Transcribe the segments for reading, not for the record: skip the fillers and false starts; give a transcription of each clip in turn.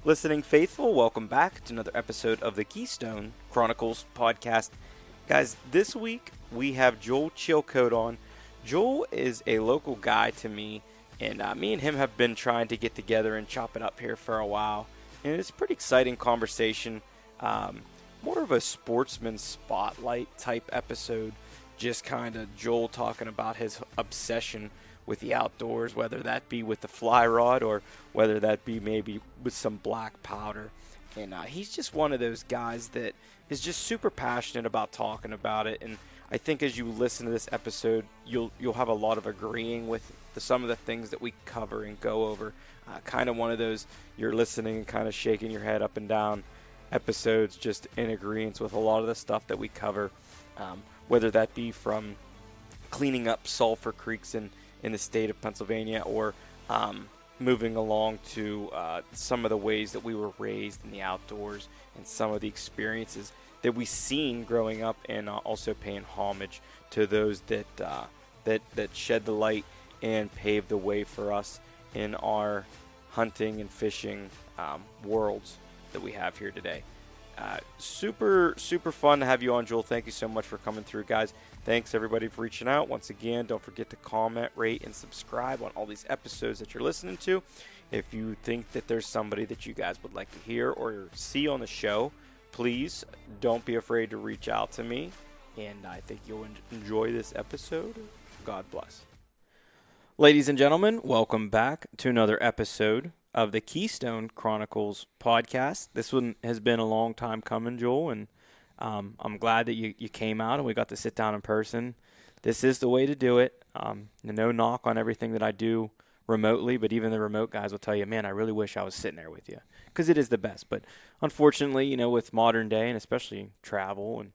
Listening faithful, welcome back to another episode of the Keystone Chronicles podcast. Guys, this week we have Joel Chilcote on. Joel is a local guy to me, and me and him have been trying to get together and chop it up here for a while. And it's a pretty exciting conversation, more of a sportsman spotlight type episode, just kind of Joel talking about his obsession with the outdoors, whether that be with the fly rod or whether that be maybe with some black powder. And he's just one of those guys that is just super passionate about talking about it. And I think as you listen to this episode, you'll have a lot of agreeing with some of the things that we cover and go over. Kind of one of those you're listening and kind of shaking your head up and down episodes, just in agreeance with a lot of the stuff that we cover, whether that be from cleaning up sulfur creeks in the state of Pennsylvania, or moving along to some of the ways that we were raised in the outdoors and some of the experiences that we've seen growing up, and also paying homage to those that shed the light and paved the way for us in our hunting and fishing worlds that we have here today. Super fun to have you on, Joel. Thank you so much for coming through, guys. Thanks, everybody, for reaching out. Once again, don't forget to comment, rate, and subscribe on all these episodes that you're listening to. If you think that there's somebody that you guys would like to hear or see on the show, please don't be afraid to reach out to me. And I think you'll enjoy this episode. God bless. Ladies and gentlemen, welcome back to another episode of the Keystone Chronicles podcast. This one has been a long time coming, Joel, and I'm glad that you came out and we got to sit down in person. This is the way to do it. No knock on everything that I do remotely, but even the remote guys will tell you, man, I really wish I was sitting there with you, because it is the best. But unfortunately, with modern day and especially travel and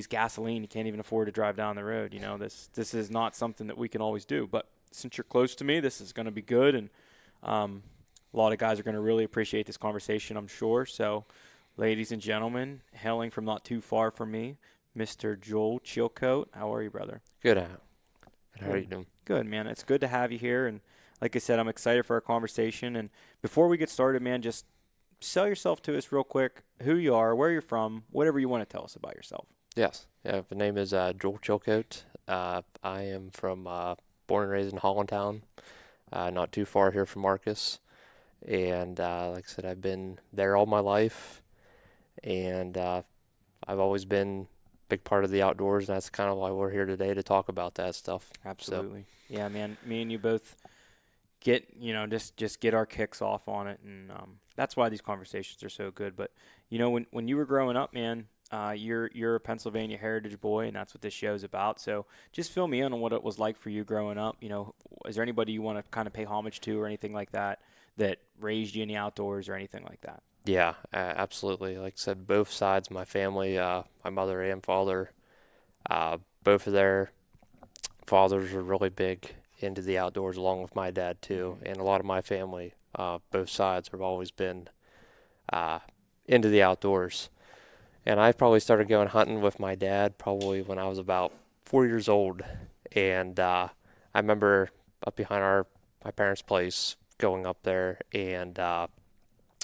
gasoline, you can't even afford to drive down the road. This is not something that we can always do. But since you're close to me, this is going to be good, and a lot of guys are going to really appreciate this conversation, I'm sure. So, ladies and gentlemen, hailing from not too far from me, Mr. Joel Chilcote. How are you, brother? Good. How are you doing? Good, man. It's good to have you here. And like I said, I'm excited for our conversation. And before we get started, man, just sell yourself to us real quick. Who you are, where you're from, whatever you want to tell us about yourself. Yes. Yeah, the name is Joel Chilcote. I am from born and raised in Hollandtown, not too far here from Marcus. And like I said, I've been there all my life. And I've always been a big part of the outdoors, and that's kind of why we're here today, to talk about that stuff. Absolutely. So. Yeah, man, me and you both get, just get our kicks off on it, and that's why these conversations are so good. But, when you were growing up, man, you're a Pennsylvania heritage boy, and that's what this show's about. So just fill me in on what it was like for you growing up. Is there anybody you want to kind of pay homage to or anything like that raised you in the outdoors or anything like that? Yeah, absolutely. Like I said, both sides of my family, my mother and father, both of their fathers were really big into the outdoors, along with my dad too. And a lot of my family, both sides, have always been into the outdoors. And I probably started going hunting with my dad probably when I was about 4 years old. And I remember up behind my parents' place, going up there, and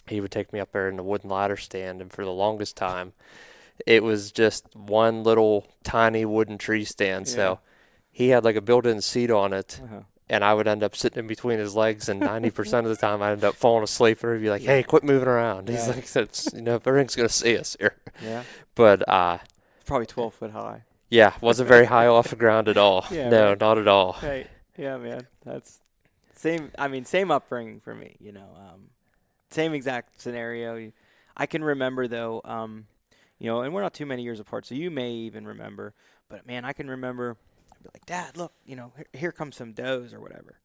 he would take me up there in the wooden ladder stand, and for the longest time, it was just one little tiny wooden tree stand. Yeah. So he had like a built-in seat on it, and I would end up sitting in between his legs, and 90% of the time I'd end up falling asleep, or he'd be like, hey, quit moving around. Yeah. He's like, everything's going to see us here. Yeah. But probably 12 foot high. Yeah, wasn't very high off the ground at all. Yeah, no, right. Not at all. Right. Yeah, man. That's same upbringing for me, same exact scenario. I can remember, though, and we're not too many years apart, so you may even remember. But, man, I can remember, I'd be like, Dad, look, here comes some does or whatever.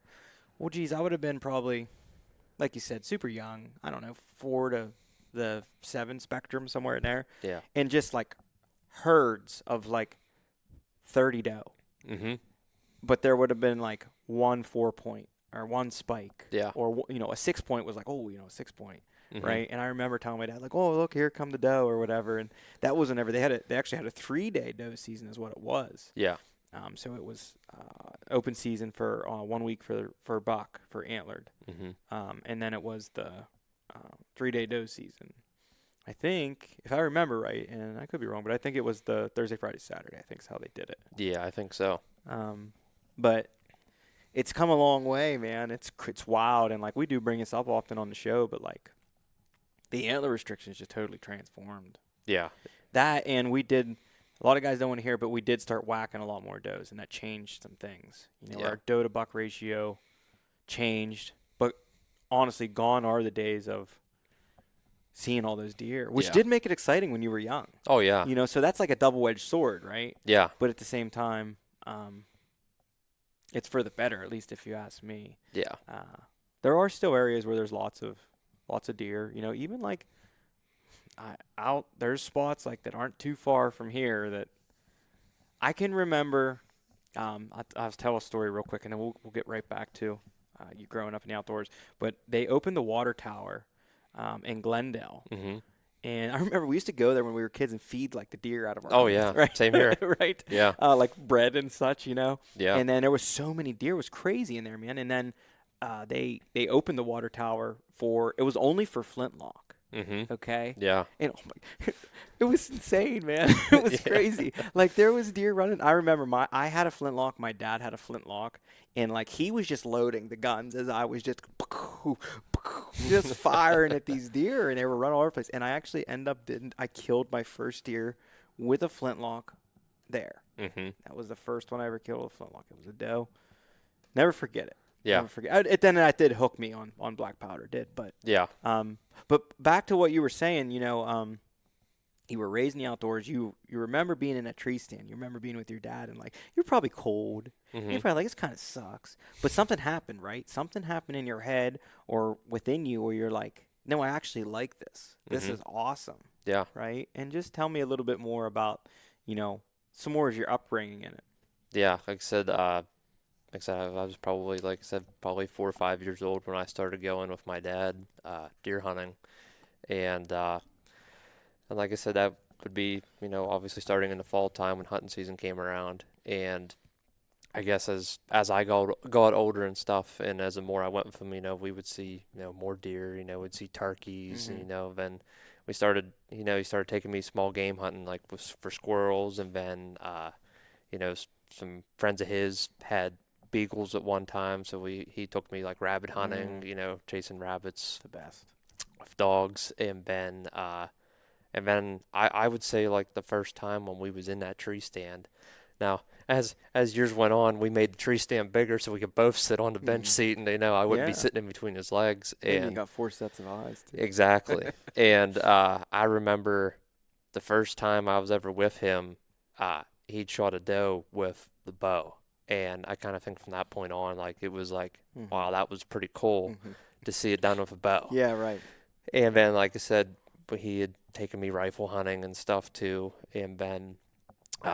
Well, geez, I would have been probably, like you said, super young. I don't know, 4 to the 7 spectrum, somewhere in there. Yeah. And just, like, herds of, like, 30 doe. Mm-hmm. But there would have been, like, 1 4-point. Or 1 spike. Yeah. Or, a 6-point was like, a 6-point. Mm-hmm. Right? And I remember telling my dad, like, oh, look, here come the doe or whatever. And that wasn't ever. They actually had a 3-day doe season is what it was. Yeah. So it was open season for 1 week for buck, for antlered. Mm-hmm. And then it was the 3-day doe season. I think, if I remember right, and I could be wrong, but I think it was the Thursday, Friday, Saturday. I think is how they did it. Yeah, I think so. But it's come a long way, man. It's wild, and like we do bring this up often on the show, but like the antler restrictions just totally transformed. Yeah. That, and we did. A lot of guys don't want to hear it, but we did start whacking a lot more does, and that changed some things. Our doe to buck ratio changed, but honestly, gone are the days of seeing all those deer, which did make it exciting when you were young. Oh, yeah. So that's like a double-edged sword, right? Yeah. But at the same time, it's for the better, at least if you ask me. Yeah. There are still areas where there's lots of deer. Even like there's spots like that aren't too far from here that I can remember. I'll tell a story real quick, and then we'll get right back to you growing up in the outdoors. But they opened the water tower in Glendale. Mm-hmm. And I remember we used to go there when we were kids and feed like the deer out of our Oh, hands, yeah. right? Same here. Right? Yeah. Like bread and such, Yeah. And then there was so many deer. It was crazy in there, man. And then they opened the water tower it was only for flintlock. Mm-hmm. Okay? Yeah. And oh my, it was insane, man. It was crazy. Like there was deer running. I remember I had a flintlock. My dad had a flintlock. And like he was just loading the guns as I was just firing at these deer, and they were running all over the place. And I actually I killed my first deer with a flintlock there. Mm-hmm. That was the first one I ever killed with a flintlock. It was a doe. Never forget it. Yeah. Never forget it. Then that did hook me on black powder, but Yeah. But back to what you were saying, you were raised in the outdoors. You remember being in a tree stand. You remember being with your dad, and like you're probably cold. Mm-hmm. You're probably like, this kind of sucks. But something happened, right? Something happened in your head or within you where you're like, no, I actually like this. This is awesome. Yeah. Right? And just tell me a little bit more about, some more of your upbringing in it. Yeah. Like I said, I was probably, probably 4 or 5 years old when I started going with my dad deer hunting. And like I said, that would be, obviously starting in the fall time when hunting season came around. And I guess as I got older and stuff, and as the more I went with them, we would see, more deer, we'd see turkeys, Mm-hmm. and then we started, he started taking me small game hunting, like for squirrels. And then, some friends of his had beagles at one time, so he took me like rabbit hunting, chasing rabbits, The best. with dogs. And then I would say like the first time when we was in that tree stand. Now as years went on, we made the tree stand bigger so we could both sit on the bench seat, and I wouldn't be sitting in between his legs. And you got 4 sets of eyes too. Exactly. And I remember the first time I was ever with him, he'd shot a doe with the bow. And I kind of think from that point on, like, it was like, wow, that was pretty cool to see it done with a bow. Yeah, right. And then, like I said, he had taken me rifle hunting and stuff too. And then, like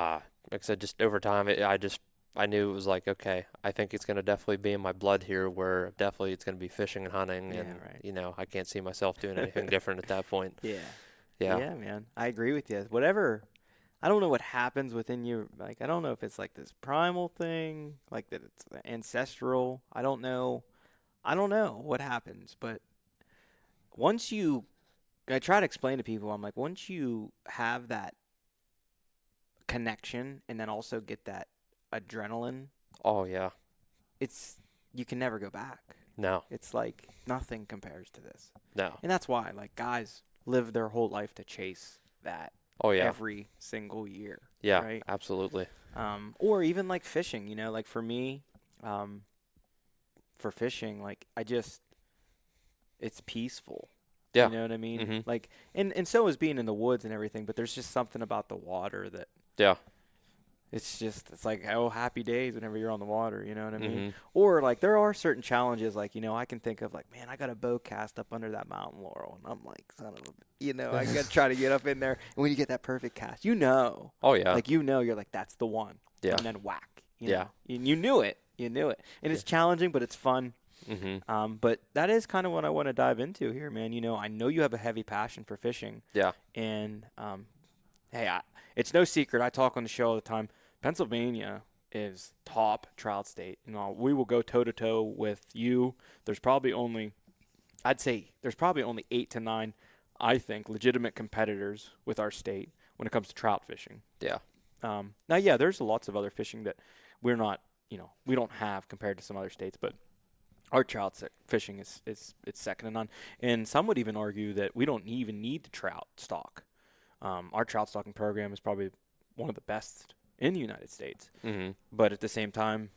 I said, just over time, I knew it was like, okay, I think it's going to definitely be in my blood here, where definitely it's going to be fishing and hunting. Yeah, And, right. I can't see myself doing anything different at that point. Yeah. Yeah. Yeah, man. I agree with you. Whatever. I don't know what happens within you. Like, I don't know if it's like this primal thing, like that it's ancestral. I don't know what happens. But I try to explain to people, I'm like, once you have that connection and then also get that adrenaline, Oh, yeah. you can never go back. No. It's like nothing compares to this. No. And that's why, like, guys live their whole life to chase that. Oh, yeah. Every single year. Yeah, right? absolutely. Or even like fishing, like for me, for fishing, like it's peaceful. Yeah. You know what I mean? Mm-hmm. Like, and so is being in the woods and everything, but there's just something about the water that Yeah. it's like, oh, happy days whenever you're on the water, you know what I mean? Mm-hmm. Or like there are certain challenges, like, I can think of like, man, I got a bow cast up under that mountain laurel, and I'm like, son of a, I got to try to get up in there. And when you get that perfect cast, Oh, yeah. like, you're like, that's the one. Yeah. And then whack. Yeah. And you knew it. And it's challenging, but it's fun. Mm-hmm. But that is kind of what I want to dive into here, man. I know you have a heavy passion for fishing. Yeah. And, hey, it's no secret. I talk on the show all the time. Pennsylvania is top trout state. We will go toe-to-toe with you. There's probably only I'd say there's probably only 8 to 9, I think, legitimate competitors with our state when it comes to trout fishing. Yeah. Now, yeah, there's lots of other fishing that we're not, we don't have compared to some other states, but our trout fishing is it's second to none. And some would even argue that we don't even need to trout stock. Our trout stocking program is probably one of the best in the United States. Mm-hmm. But at the same time,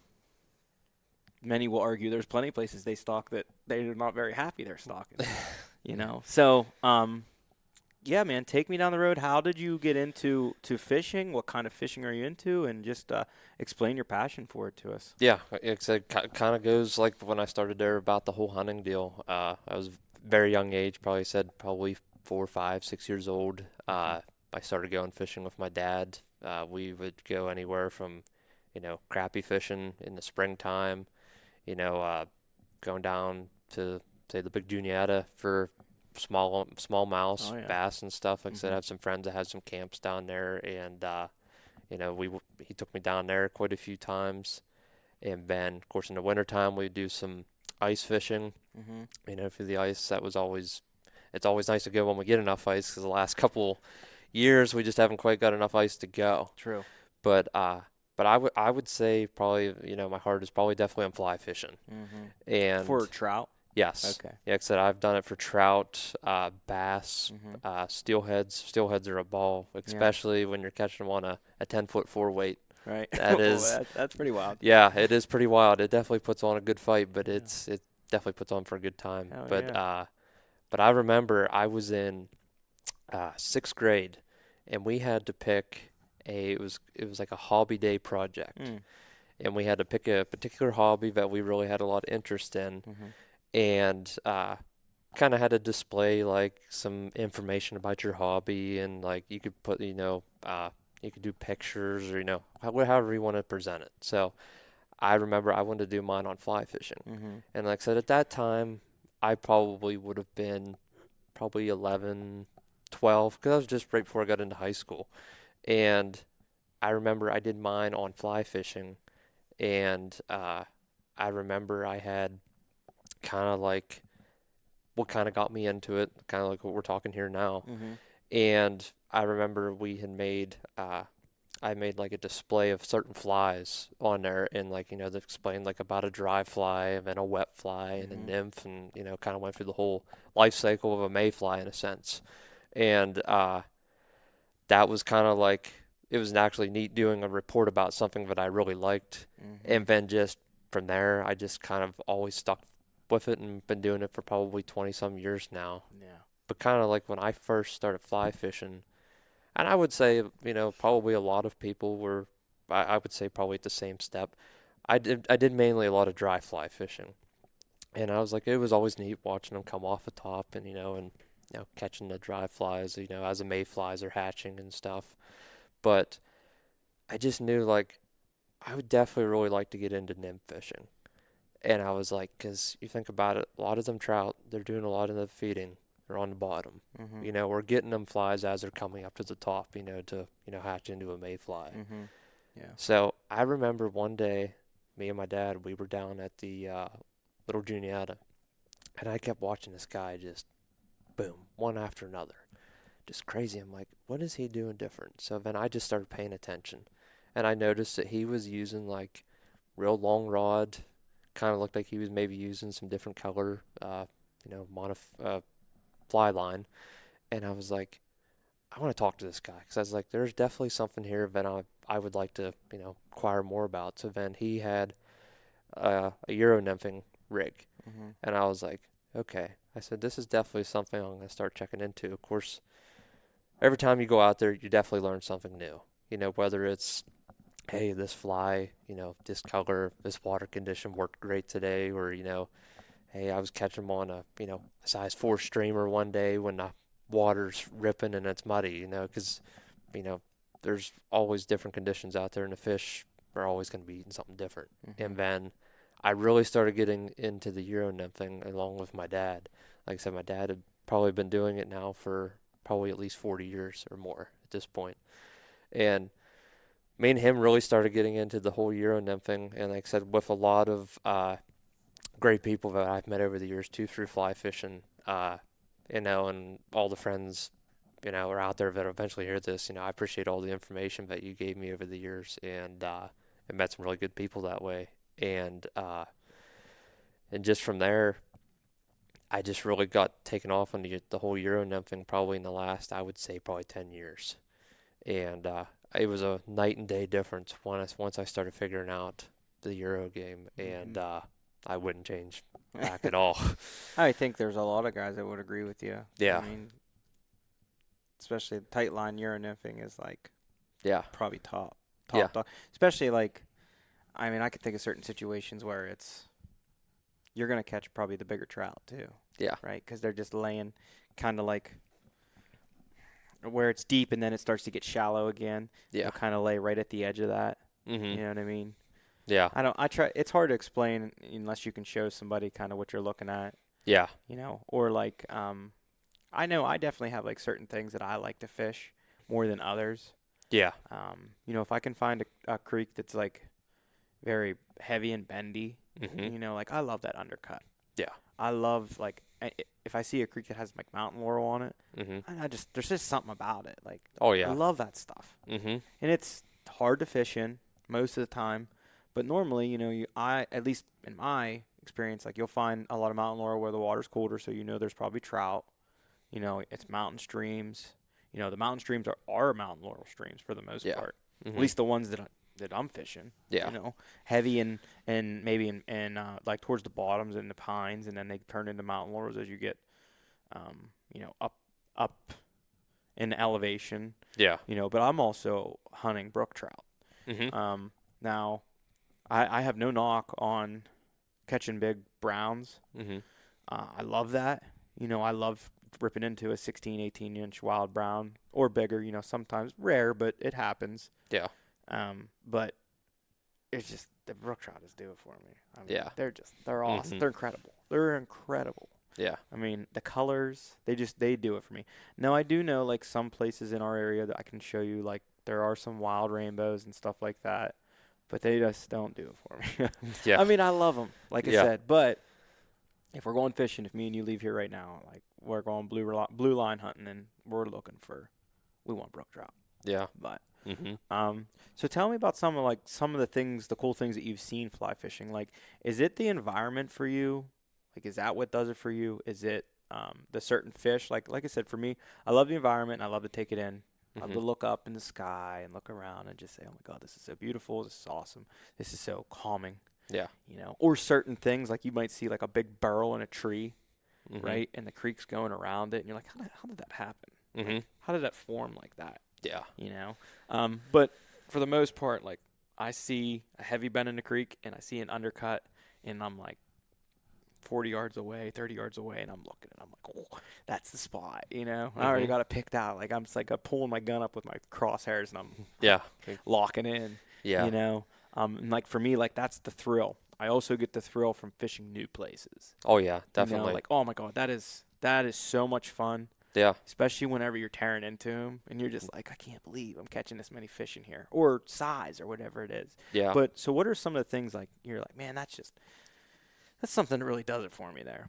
many will argue there's plenty of places they stock that they're not very happy they're stocking. So yeah, man, take me down the road. How did you get into fishing? What kind of fishing are you into? And just explain your passion for it to us. Yeah, like I said, kind of goes like when I started there about the whole hunting deal. I was very young age, probably 4, 5, 6 years old. I started going fishing with my dad. We would go anywhere from, crappie fishing in the springtime, going down to say the Big Juniata for smallmouth bass and stuff. Like I said, I have some friends that had some camps down there, and he took me down there quite a few times. And then, of course, in the wintertime, we do some ice fishing. For the ice, it's always nice to go when we get enough ice, because the last couple years we just haven't quite got enough ice to go. True. But I would say probably, my heart is probably definitely on fly fishing. And for trout. Yes. Okay. Yeah, like I said, I've done it for trout, bass, steelheads. Steelheads are a ball, especially when you're catching them on a 10-foot 4-weight. Right. That's pretty wild. Yeah, it is pretty wild. It definitely puts on a good fight, but it definitely puts on for a good time. But I remember I was in 6th grade, and we had to pick it was like a hobby day project, and we had to pick a particular hobby that we really had a lot of interest in. And kind of had to display like some information about your hobby, and like you could put, you could do pictures, or however you want to present it. So I remember I wanted to do mine on fly fishing, and like I said, at that time I probably would have been 11, 12, because I was just right before I got into high school. And I remember I did mine on fly fishing, and I remember I had kind of like what kind of got me into it, kind of like what we're talking here now. And I remember we had made I made like a display of certain flies on there, and like they explained like about a dry fly and then a wet fly and a nymph, and kind of went through the whole life cycle of a mayfly in a sense. And that was kind of like, it was actually neat doing a report about something that I really liked. And then just from there, I just kind of always stuck with it and been doing it for probably 20 some years now. Yeah. But kind of like when I first started fly fishing, and I would say, probably a lot of people were, I would say probably at the same step. I did mainly a lot of dry fly fishing. And I was like, it was always neat watching them come off the top, and, catching the dry flies, as the mayflies are hatching and stuff. But I just knew, like, I would definitely really like to get into nymph fishing. And I was like, because you think about it, a lot of them trout, they're doing a lot of the feeding. They're on the bottom. We're getting them flies as they're coming up to the top, to, hatch into a mayfly. Yeah. So I remember one day, me and my dad, we were down at the Little Juniata, and I kept watching this guy just, boom, one after another. Just crazy. I'm like, what is he doing different? So then I just started paying attention, and I noticed that he was using, like, real long rod. Kind of looked like he was maybe using some different color, fly line. And I was like, I want to talk to this guy, because I was like, there's definitely something here that I would like to, inquire more about. So then he had a Euro nymphing rig, and I was like, okay. I said, this is definitely something I'm going to start checking into. Of course, every time you go out there, you definitely learn something new. Whether it's, hey, this fly, this color, this water condition worked great today, or, hey, I was catching them on a size 4 streamer one day when the water's ripping and it's muddy, because, there's always different conditions out there, and the fish are always going to be eating something different. And then I really started getting into the Euro nymphing along with my dad. Like I said, my dad had probably been doing it now for probably at least 40 years or more at this point. And me and him really started getting into the whole Euro nymphing, and like I said, with a lot of great people that I've met over the years too through fly fishing, and all the friends, are out there that eventually hear this. I appreciate all the information that you gave me over the years, and I met some really good people that way. And just from there, I just really got taken off on the whole Euro nymphing probably in the last, I would say, probably 10 years. And it was a night and day difference once I started figuring out the Euro game, and I wouldn't change back at all. I think there's a lot of guys that would agree with you. Yeah. I mean, especially the tight line Euro nymphing is probably top. Especially I could think of certain situations where you're going to catch probably the bigger trout too. Yeah. Right? Because they're just laying kind of where it's deep and then it starts to get shallow again. Yeah. They'll kind of lay right at the edge of that. Mm-hmm. You know what I mean? Yeah. It's hard to explain unless you can show somebody kind of what you're looking at. Yeah. Or I know I definitely have certain things that I like to fish more than others. Yeah. If I can find a creek that's very heavy and bendy, mm-hmm. I love that undercut. Yeah. I love if I see a creek that has mountain laurel on it, mm-hmm. There's just something about it. Oh yeah. I love that stuff. Mm-hmm. And it's hard to fish in most of the time, but normally, at least in my experience, you'll find a lot of mountain laurel where the water's colder, so there's probably trout. It's mountain streams. The mountain streams are mountain laurel streams for the most part. Mm-hmm. At least the ones that I'm fishing. Yeah. Heavy and maybe in towards the bottoms and the pines, and then they turn into mountain laurels as you get up in elevation. Yeah. But I'm also hunting brook trout. Mm-hmm. Now I have no knock on catching big browns. Mm-hmm. I love that. I love ripping into a 16, 18-inch wild brown or bigger, sometimes rare, but it happens. Yeah. But it's just the brook trout just do it for me. Yeah. They're awesome. Mm-hmm. They're incredible. They're incredible. Yeah. The colors, they do it for me. Now I do know some places in our area that I can show you there are some wild rainbows and stuff like that, but they just don't do it for me. Yeah. I love them, I said, but if we're going fishing, if me and you leave here right now, we're going blue line hunting, and we want brook trout. Yeah. But mm-hmm. So tell me about some of the cool things that you've seen fly fishing. Is it the environment for you? Is that what does it for you? Is it the certain fish? Like I said, for me, I love the environment and I love to take it in. I love to look up in the sky and look around and just say, oh my God, this is so beautiful. This is awesome. This is so calming. Yeah. Or certain things you might see a big burrow in a tree, mm-hmm. right? And the creek's going around it. And you're like, how did that happen? Mm-hmm. How did that form like that? Yeah. But for the most part, I see a heavy bend in the creek and I see an undercut and I'm 40 yards away, 30 yards away, and I'm looking and I'm like, oh, that's the spot, Mm-hmm. I already got it picked out. I'm just pulling my gun up with my crosshairs and I'm locking in, Yeah. And for me, that's the thrill. I also get the thrill from fishing new places. Oh yeah, definitely. Oh my God, that is so much fun. Yeah. Especially whenever you're tearing into them and you're just I can't believe I'm catching this many fish in here, or size or whatever it is. Yeah. But so what are some of the things you're man, that's something that really does it for me there.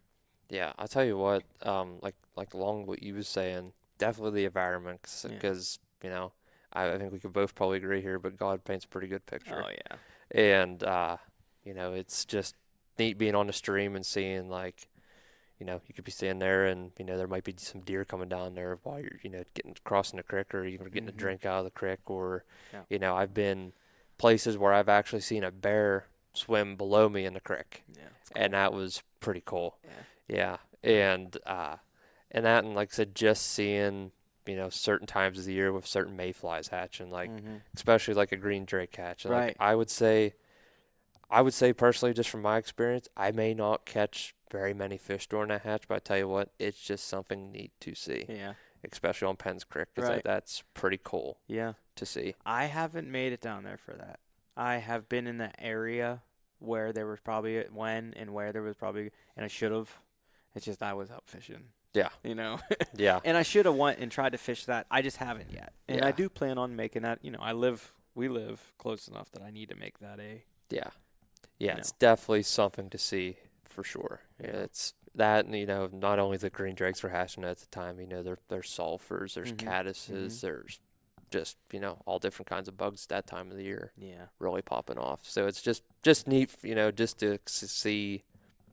Yeah, I'll tell you what, along what you was saying, definitely the environment, because, I think we could both probably agree here, but God paints a pretty good picture. Oh, yeah. And, it's just neat being on the stream and seeing, you could be standing there and, there might be some deer coming down there while you're, crossing the creek or even getting Mm-hmm. a drink out of the creek, or, I've been places where I've actually seen a bear swim below me in the creek. Yeah. Cool. And that was pretty cool. Yeah. And that, and like I said, just seeing, certain times of the year with certain mayflies hatching, especially a green drake hatch. And right. I would say personally, just from my experience, I may not catch very many fish during that hatch, but I tell you what, it's just something neat to see. Yeah. Especially on Penn's Creek, because that's pretty cool. Yeah. To see. I haven't made it down there for that. I have been in that area where there was probably and I should have. It's just I was out fishing. Yeah. Yeah. And I should have went and tried to fish that. I just haven't yet. And Yeah. I do plan on making that. We live close enough that I need to make that a. Yeah. Yeah, it's definitely something to see for sure. Yeah. It's that, and not only the green drakes were hatching at the time. There's sulfurs, there's caddises, there's just all different kinds of bugs that time of the year. Yeah. Really popping off. So it's just neat, just to see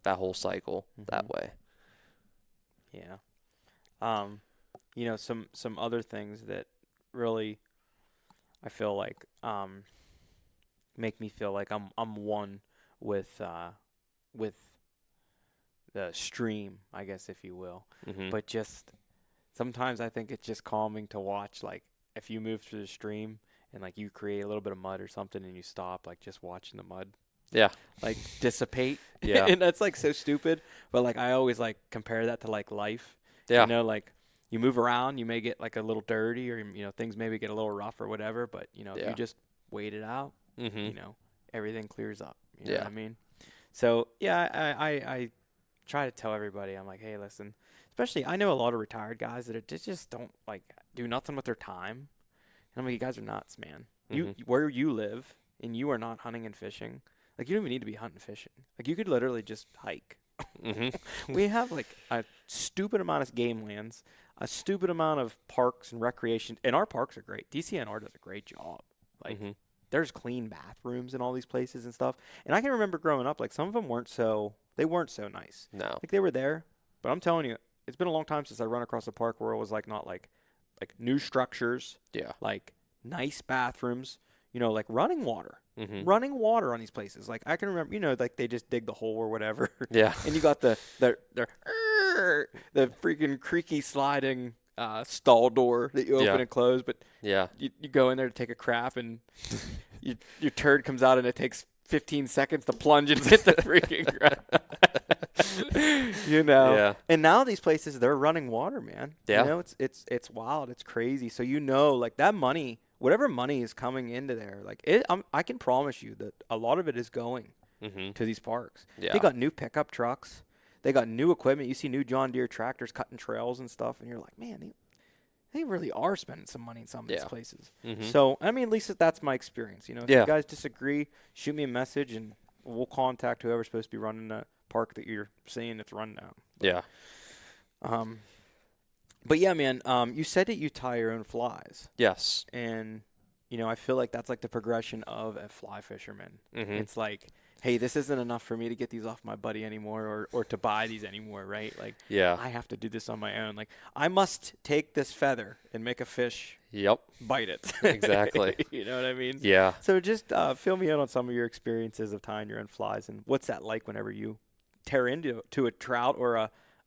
that whole cycle that way. Yeah. Some other things that really I feel like make me feel like I'm one with the stream, I guess, if you will. But just sometimes I think it's just calming to watch, like, if you move through the stream and like you create a little bit of mud or something and you stop, like just watching the mud like dissipate. Yeah. And that's like so stupid, but like I always like compare that to like life. Yeah. Like you move around, you may get like a little dirty, or things maybe get a little rough or whatever, but if you just wait it out, everything clears up. You know what I mean? So I try to tell everybody, I'm like, hey, listen, especially I know a lot of retired guys that just don't like do nothing with their time. And I'm like, you guys are nuts, man. You where you live and you are not hunting and fishing. Like, you don't even need to be hunting and fishing. Like, you could literally just hike. We have like a stupid amount of game lands, a stupid amount of parks and recreation, and our parks are great. DCNR does a great job. Like, there's clean bathrooms in all these places and stuff. And I can remember growing up, like, some of them weren't so nice. No. Like, they were there, but I'm telling you, it's been a long time since I run across a park where it was like not like new structures, like nice bathrooms, like running water. Running water on these places. Like, I can remember, like they just dig the hole or whatever. Yeah. And you got the freaking creaky sliding stall door that you open and close. But you go in there to take a crap and your turd comes out and it takes 15 seconds to plunge and hit the freaking ground. Yeah. And now these places, they're running water, man. Yeah. It's wild. It's crazy. So like that money, whatever money is coming into there, like I can promise you that a lot of it is going to these parks. Yeah. They got new pickup trucks. They got new equipment. You see new John Deere tractors cutting trails and stuff, and you're like, man, they really are spending some money in some of these places. So, I mean, at least that's my experience. If you guys disagree, shoot me a message, and we'll contact whoever's supposed to be running the park that you're seeing that's run down. But yeah, man, you said that you tie your own flies. Yes. And, I feel like that's like the progression of a fly fisherman. It's like, hey, this isn't enough for me to get these off my buddy anymore or to buy these anymore, right? Like, I have to do this on my own. Like, I must take this feather and make a fish bite it. Exactly. You know what I mean? Yeah. So just fill me in on some of your experiences of tying your own flies, and what's that like whenever you tear into a trout or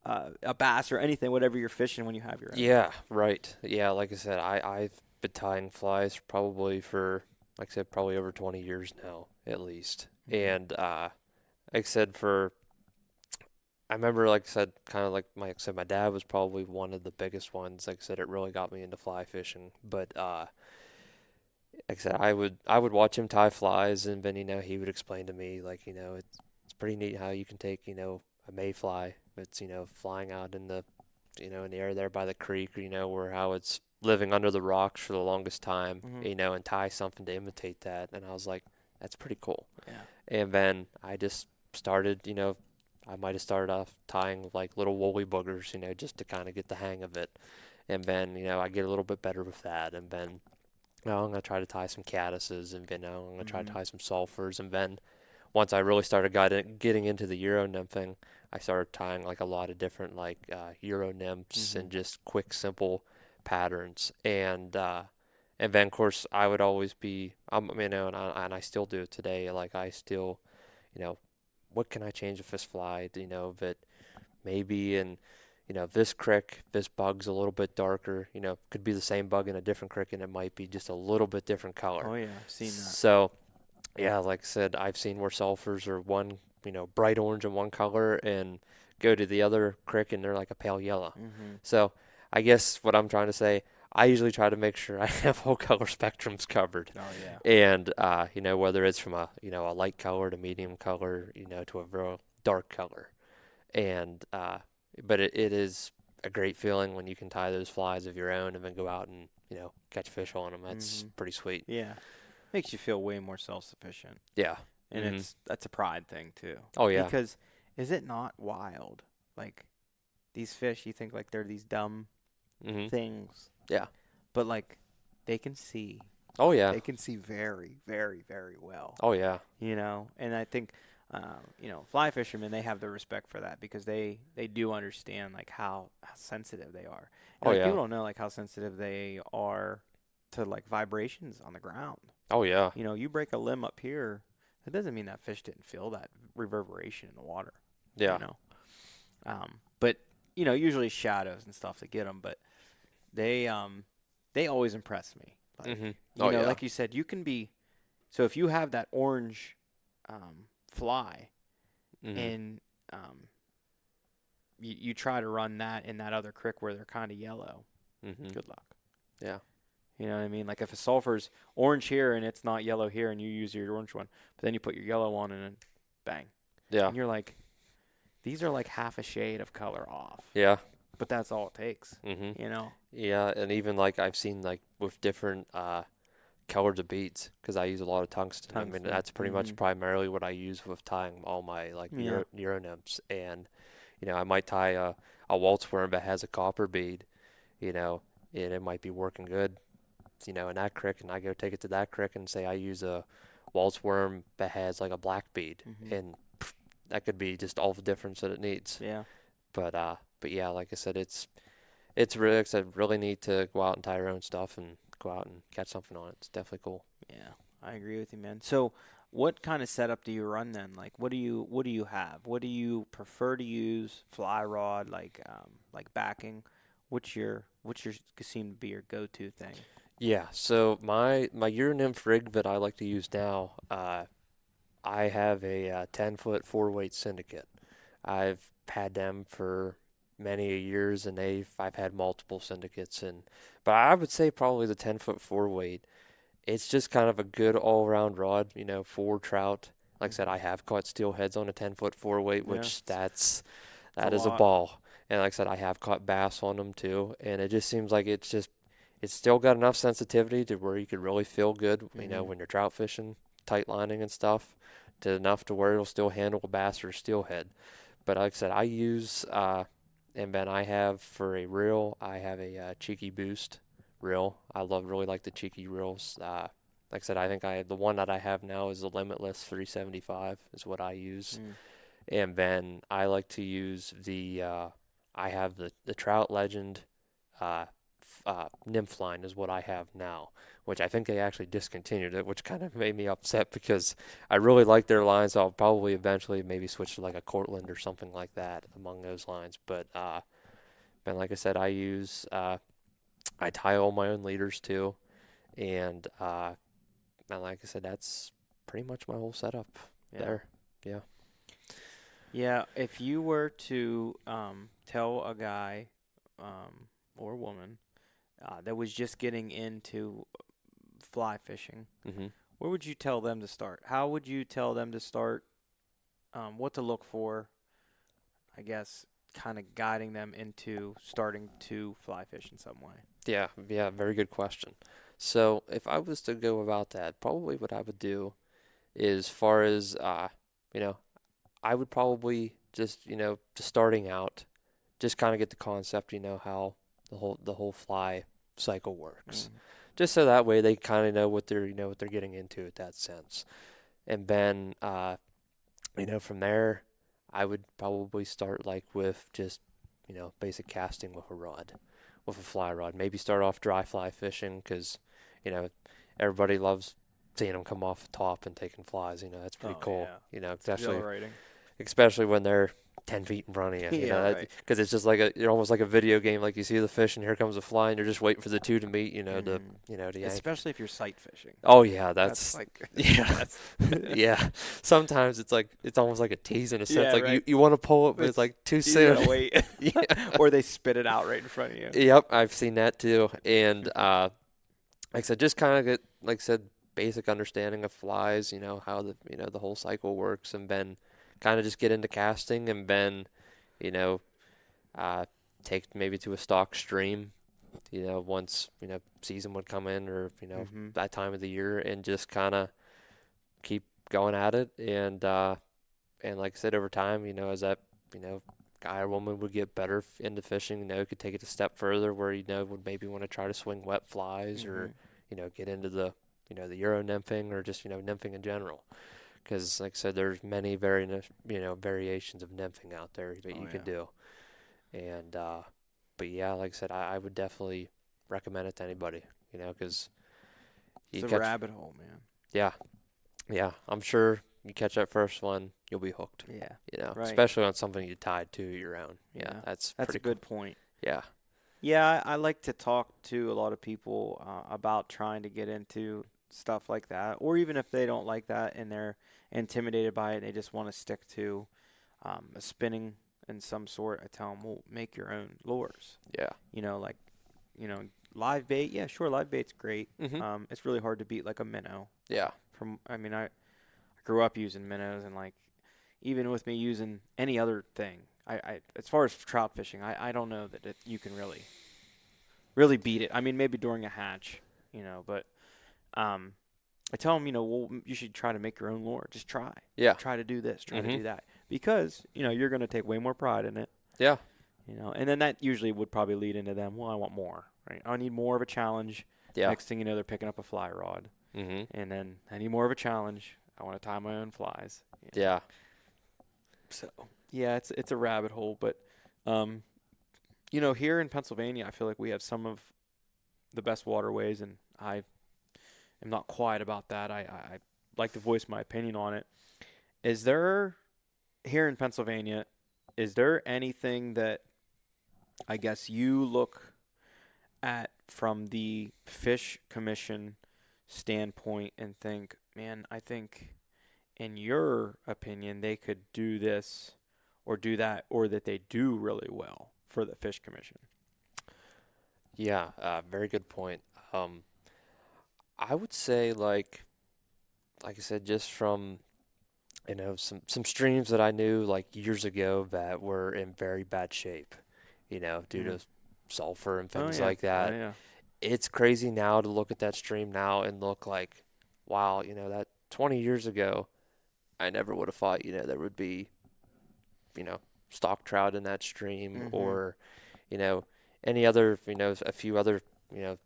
a bass or anything, whatever you're fishing when you have your own. Yeah, right. Yeah, like I said, I've been tying flies probably for, like I said, probably over 20 years now, at least. And like I said, I remember, like I said, kind of like my dad was probably one of the biggest ones. Like I said, it really got me into fly fishing. But like I said, I would watch him tie flies, and then he would explain to me, like, it's pretty neat how you can take a mayfly that's flying out in the in the air there by the creek, where how it's living under the rocks for the longest time, and tie something to imitate that. And I was like, that's pretty cool. Yeah. And then I just started, I might have started off tying like little woolly boogers, just to kind of get the hang of it. And then, I get a little bit better with that. And then, I'm going to try to tie some caddises, and then I'm going to try to tie some sulfurs. And then once I really started getting into the Euro nymphing, I started tying like a lot of different like Euro nymphs and just quick, simple patterns. And then, of course, I would always be, and I still do it today. Like, I still, what can I change with this fly? That maybe in, this creek, this bug's a little bit darker. Could be the same bug in a different creek, and it might be just a little bit different color. Oh, yeah, I've seen that. So, yeah, like I said, I've seen where sulfurs are one, bright orange in one color, and go to the other creek, and they're like a pale yellow. So, I guess what I'm trying to say, I usually try to make sure I have whole color spectrums covered. Oh, yeah. And, whether it's from a light color to medium color, to a real dark color. And, but it is a great feeling when you can tie those flies of your own and then go out and, catch fish on them. That's pretty sweet. Yeah. Makes you feel way more self-sufficient. Yeah. And that's a pride thing too. Oh, yeah. Because is it not wild? Like, these fish, you think like they're these dumb Mm-hmm. things, Yeah. but like they can see. Oh yeah. They can see very, very, very well. Oh yeah. And I think, fly fishermen, they have the respect for that because they do understand like how sensitive they are. And Oh like yeah. people don't know like how sensitive they are to like vibrations on the ground. Oh yeah. You break a limb up here, that doesn't mean that fish didn't feel that reverberation in the water. Yeah. But usually shadows and stuff to get them, but they always impress me. Like, Mm-hmm. Oh yeah. like you said, you can be. So if you have that orange fly, Mm-hmm. and you try to run that in that other creek where they're kind of yellow, Mm-hmm. good luck. Yeah. You know what I mean? Like if a sulfur's orange here and it's not yellow here, and you use your orange one, but then you put your yellow on and then bang, Yeah. and you're like, these are like half a shade of color off. Yeah. But that's all it takes. Mm-hmm. Yeah, and even like I've seen like with different colors of beads because I use a lot of tungsten. I mean Tungsten. that's pretty much primarily what I use with tying all my like Euro nymphs. And I might tie a waltz worm that has a copper bead, and it might be working good, in that creek, and I go take it to that creek and say I use a waltz worm that has like a black bead, and that could be just all the difference that it needs. Yeah. But yeah, like I said, it's really, like I said, really neat to go out and tie your own stuff and go out and catch something on it. It's definitely cool. Yeah, I agree with you, man. So, what kind of setup do you run then? Like, what do you have? What do you prefer to use? Fly rod, like backing. What's your seem to be your go-to thing? Yeah, so my Euro nymph rig that I like to use now, I have a 10-foot 4-weight syndicate. I've had them for many years, and I've had multiple syndicates, but I would say probably the 10-foot 4-weight. It's just kind of a good all-around rod, for trout. Like I said, I have caught steelheads on a 10-foot 4-weight, which that is a ball. And like I said, I have caught bass on them too, and it just seems like it's still got enough sensitivity to where you could really feel good, when you're trout fishing, tight lining and stuff, to enough to where it'll still handle a bass or a steelhead. But like I said, I use, and then I have for a reel, I have a Cheeky Boost reel. I really like the Cheeky reels. Like I said, I think the one that I have now is the Limitless 375 is what I use. And then I like to use I have the Trout Legend nymph line is what I have now, which I think they actually discontinued it, which kind of made me upset because I really like their lines. So I'll probably eventually maybe switch to like a Cortland or something like that among those lines. But like I said, I tie all my own leaders too, and like I said, that's pretty much my whole setup there. Yeah. Yeah, if you were to tell a guy or woman that was just getting into fly fishing, where would you tell them to start? How would you tell them to start? What to look for? I guess kind of guiding them into starting to fly fish in some way. Yeah, very good question. So if I was to go about that, probably what I would do is, as far as I would probably just just starting out, just kind of get the concept, how the whole fly cycle works, just so that way they kind of know what they're getting into at that sense. And then from there, I would probably start like with just basic casting with a rod, with a fly rod. Maybe start off dry fly fishing because everybody loves seeing them come off the top and taking flies. That's pretty cool. Especially when they're 10 feet in front of you. Because it's just like you're almost like a video game. Like you see the fish and here comes a fly, and you're just waiting for the two to meet. To yank. Especially if you're sight fishing. Oh yeah, that's like yeah. Sometimes it's almost like a tease in a sense. Yeah, like you want to pull it, but it's like too soon. You gotta wait. Or they spit it out right in front of you. Yep, I've seen that too. And like I said, just kind of get, like I said, basic understanding of flies. How the whole cycle works, and then kind of just get into casting, and then take maybe to a stock stream. Once season would come in, or that time of the year, and just kind of keep going at it, and And like I said, over time, as that, guy or woman would get better into fishing, could take it a step further where, would maybe want to try to swing wet flies or, get into the, the Euro nymphing or just, nymphing in general. Because like I said, there's many variations of nymphing out there that you can do. And, but yeah, like I said, I would definitely recommend it to anybody, because it's a rabbit hole, man. Yeah. Yeah. I'm sure you catch that first one, you'll be hooked. Yeah. Right. Especially on something you tied to your own. Yeah. That's a good point. Yeah. Yeah. I like to talk to a lot of people about trying to get into stuff like that, or even if they don't like that and they're intimidated by it, they just want to stick to a spinning in some sort. I tell them, well, make your own lures. Yeah. Live bait. Yeah, sure. Live bait's great. It's really hard to beat like a minnow. Yeah. I grew up using minnows, and like even with me using any other thing, I as far as trout fishing, I don't know that you can really beat it. I mean, maybe during a hatch, but I tell them, well, you should try to make your own lure. Just try. Yeah. Try to do this. Try to do that. Because, you're going to take way more pride in it. Yeah. And then that usually would probably lead into them, well, I want more, right? I need more of a challenge. Yeah. Next thing you know, they're picking up a fly rod. And then I need more of a challenge. I want to tie my own flies. Yeah. So, yeah, it's a rabbit hole. But, here in Pennsylvania, I feel like we have some of the best waterways, and I am not quiet about that. I like to voice my opinion on it. Is there, here in Pennsylvania, is there anything that I guess you look at from the Fish Commission standpoint and think, man, I think in your opinion they could do this or do that, or that they do really well for the Fish Commission? Yeah, very good point. I would say like I said, just from some streams that I knew like years ago that were in very bad shape, due to sulfur and things like that. Oh, yeah. It's crazy now to look at that stream now and look like, wow, that 20 years ago, I never would have thought, there would be, stock trout in that stream or, any other, a few other,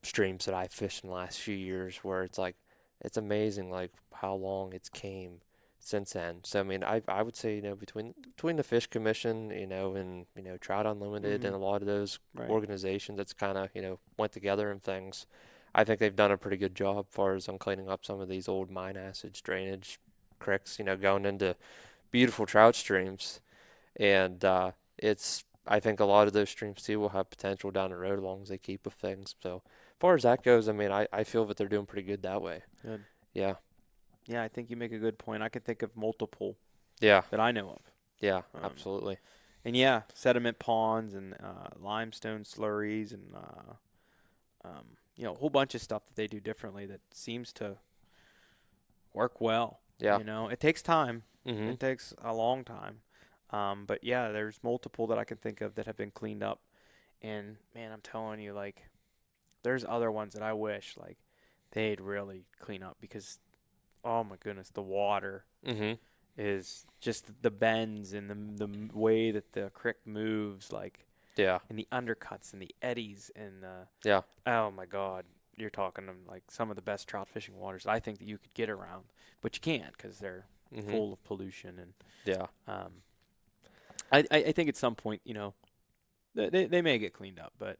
streams that I fished in the last few years where it's like, it's amazing, like how long it's came since then. So, I mean, I would say, between the Fish Commission, and, Trout Unlimited and a lot of those organizations that's kind of, went together and things, I think they've done a pretty good job as far as on cleaning up some of these old mine acids, drainage creeks, going into beautiful trout streams. And I think a lot of those streams too will have potential down the road as long as they keep with things. So as far as that goes, I mean, I feel that they're doing pretty good that way. Good. Yeah. Yeah, I think you make a good point. I can think of multiple that I know of. Yeah, absolutely. And yeah, sediment ponds and limestone slurries and a whole bunch of stuff that they do differently that seems to work well. Yeah. It takes time. It takes a long time. But yeah, there's multiple that I can think of that have been cleaned up. And man, I'm telling you, like, there's other ones that I wish like they'd really clean up because, oh my goodness, the water is just the bends and the way that the creek moves, like, and the undercuts and the eddies and oh my God, you're talking like some of the best trout fishing waters I think that you could get around, but you can't because they're full of pollution and I think at some point, they may get cleaned up, but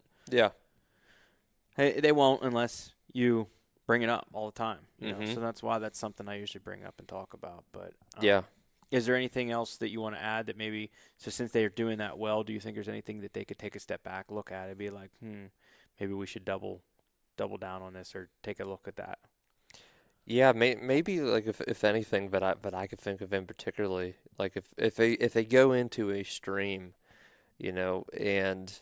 they won't unless you bring it up all the time. So that's why that's something I usually bring up and talk about. But is there anything else that you want to add that maybe, so since they're doing that well, do you think there's anything that they could take a step back, look at it, be like, maybe we should double down on this or take a look at that? Yeah, maybe like if anything, but I could think of in particularly, like if they go into a stream, and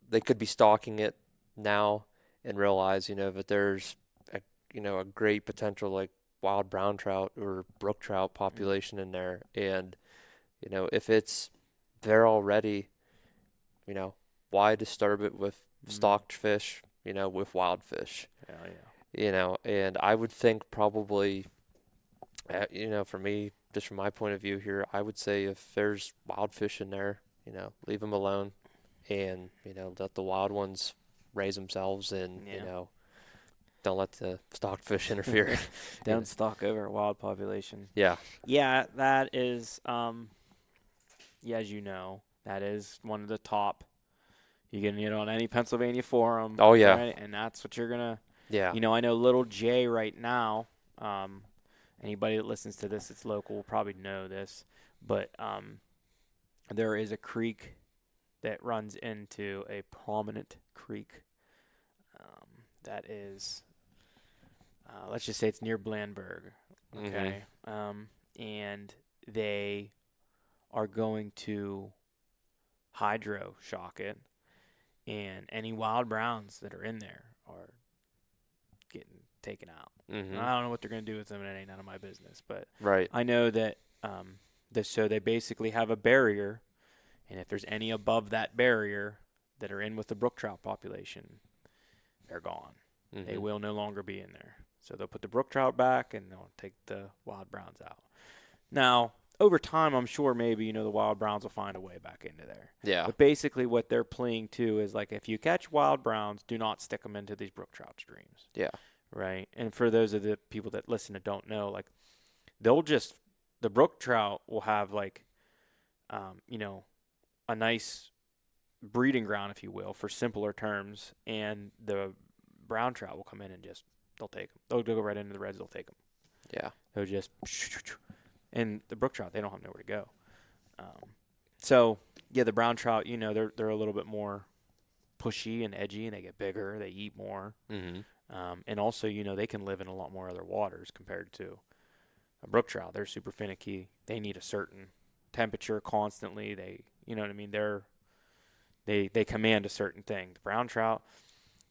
they could be stalking it now and realize that there's a great potential like wild brown trout or brook trout population in there, and if it's there already, why disturb it with stocked fish, with wild fish? Yeah. And I would think probably, for me, just from my point of view here, I would say if there's wild fish in there, leave them alone and, let the wild ones raise themselves and, don't let the stocked fish interfere. Don't stalk over a wild population. Yeah. Yeah, that is, as you know, that is one of the top. You can get on any Pennsylvania forum. Oh, yeah. And that's what you're going to. Yeah. I know Little J right now, anybody that listens to this that's local will probably know this, but there is a creek that runs into a prominent creek that is, let's just say it's near Blandburg, okay? And they are going to hydro shock it, and any wild browns that are in there are getting taken out. I don't know what they're going to do with them, and it ain't none of my business. But right. I know that so they basically have a barrier, and if there's any above that barrier that are in with the brook trout population, they're gone. They will no longer be in there. So they'll put the brook trout back, and they'll take the wild browns out. Now, over time, I'm sure maybe, the wild browns will find a way back into there. Yeah. But basically what they're pleading to is, like, if you catch wild browns, do not stick them into these brook trout streams. Yeah. Right? And for those of the people that listen and don't know, like, the brook trout will have, like, a nice breeding ground, if you will, for simpler terms, and the brown trout will come in and they'll take them. They'll go right into the reds, they'll take them. Yeah. They'll just, and the brook trout, they don't have nowhere to go. So, yeah, the brown trout, they're a little bit more pushy and edgy, and they get bigger, they eat more. And also, they can live in a lot more other waters compared to a brook trout. They're super finicky. They need a certain temperature constantly. They, you know what I mean? They command a certain thing. The brown trout,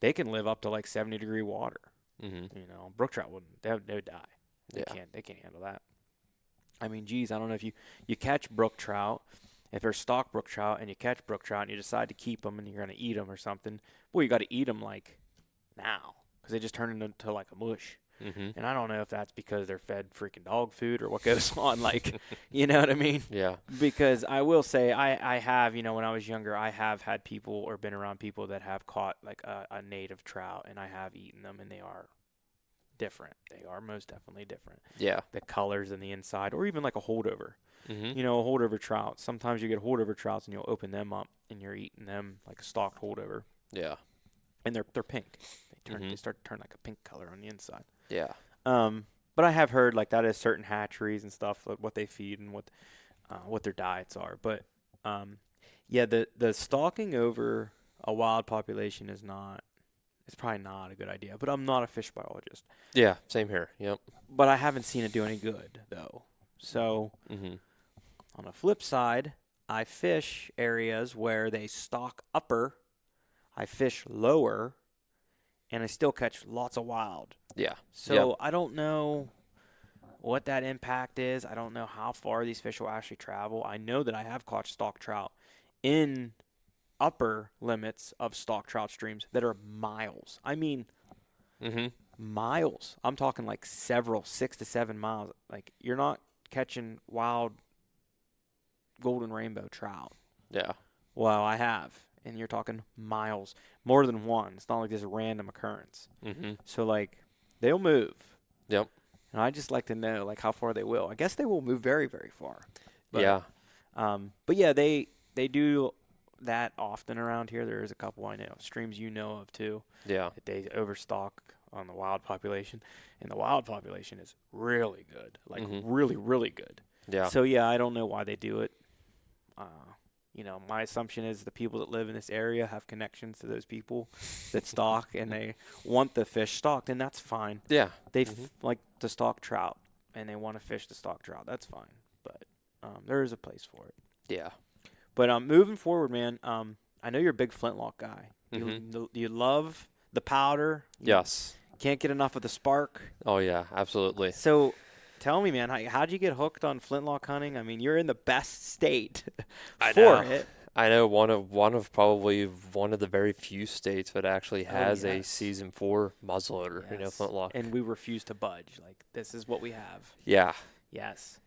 they can live up to like 70-degree water. Brook trout wouldn't. They would die. They can't handle that. I mean, geez, I don't know if you catch brook trout, if they're stock brook trout, and you catch brook trout and you decide to keep them and you're going to eat them or something, boy, you got to eat them like now because they just turn into like a mush. And I don't know if that's because they're fed freaking dog food or what goes on, like, you know what I mean? Yeah. Because I will say I have, when I was younger, I have had people or been around people that have caught like a native trout, and I have eaten them, and they are different. They are most definitely different. Yeah. The colors in the inside, or even like a holdover. A holdover trout. Sometimes you get holdover trouts, and you'll open them up, and you're eating them like a stocked holdover. Yeah. And they're pink. They start to turn like a pink color on the inside. Yeah. But I have heard like that is certain hatcheries and stuff, like what they feed and what their diets are. But the stalking over a wild population is probably not a good idea. But I'm not a fish biologist. Yeah, same here. Yep. But I haven't seen it do any good though. So on the flip side, I fish areas where they stalk upper. I fish lower, and I still catch lots of wild. Yeah. So I don't know what that impact is. I don't know how far these fish will actually travel. I know that I have caught stock trout in upper limits of stock trout streams that are miles. I mean, miles. I'm talking like 6 to 7 miles. Like, you're not catching wild golden rainbow trout. Yeah. Well, I have. And you're talking miles, more than one. It's not like this random occurrence. So, like, they'll move. Yep. And I just like to know, like, how far they will. I guess they will move very, very far. But, yeah. But, yeah, they do that often around here. There is a couple I know. Streams you know of, too. Yeah. That they overstock on the wild population. And the wild population is really good. Like, really, really good. Yeah. So, yeah, I don't know why they do it. My assumption is the people that live in this area have connections to those people that stock, and they want the fish stalked, and that's fine. Yeah. They like to stalk trout, and they want to fish the stock trout. That's fine. But there is a place for it. Yeah. But moving forward, man, I know you're a big flintlock guy. You love the powder. Yes. Can't get enough of the spark. Oh, yeah, absolutely. So tell me, man, how'd you get hooked on flintlock hunting? I mean, you're in the best state for it. I know one of probably one of the very few states that actually has a season 4 muzzleloader, flintlock. And we refuse to budge. Like, this is what we have. Yeah. Yes.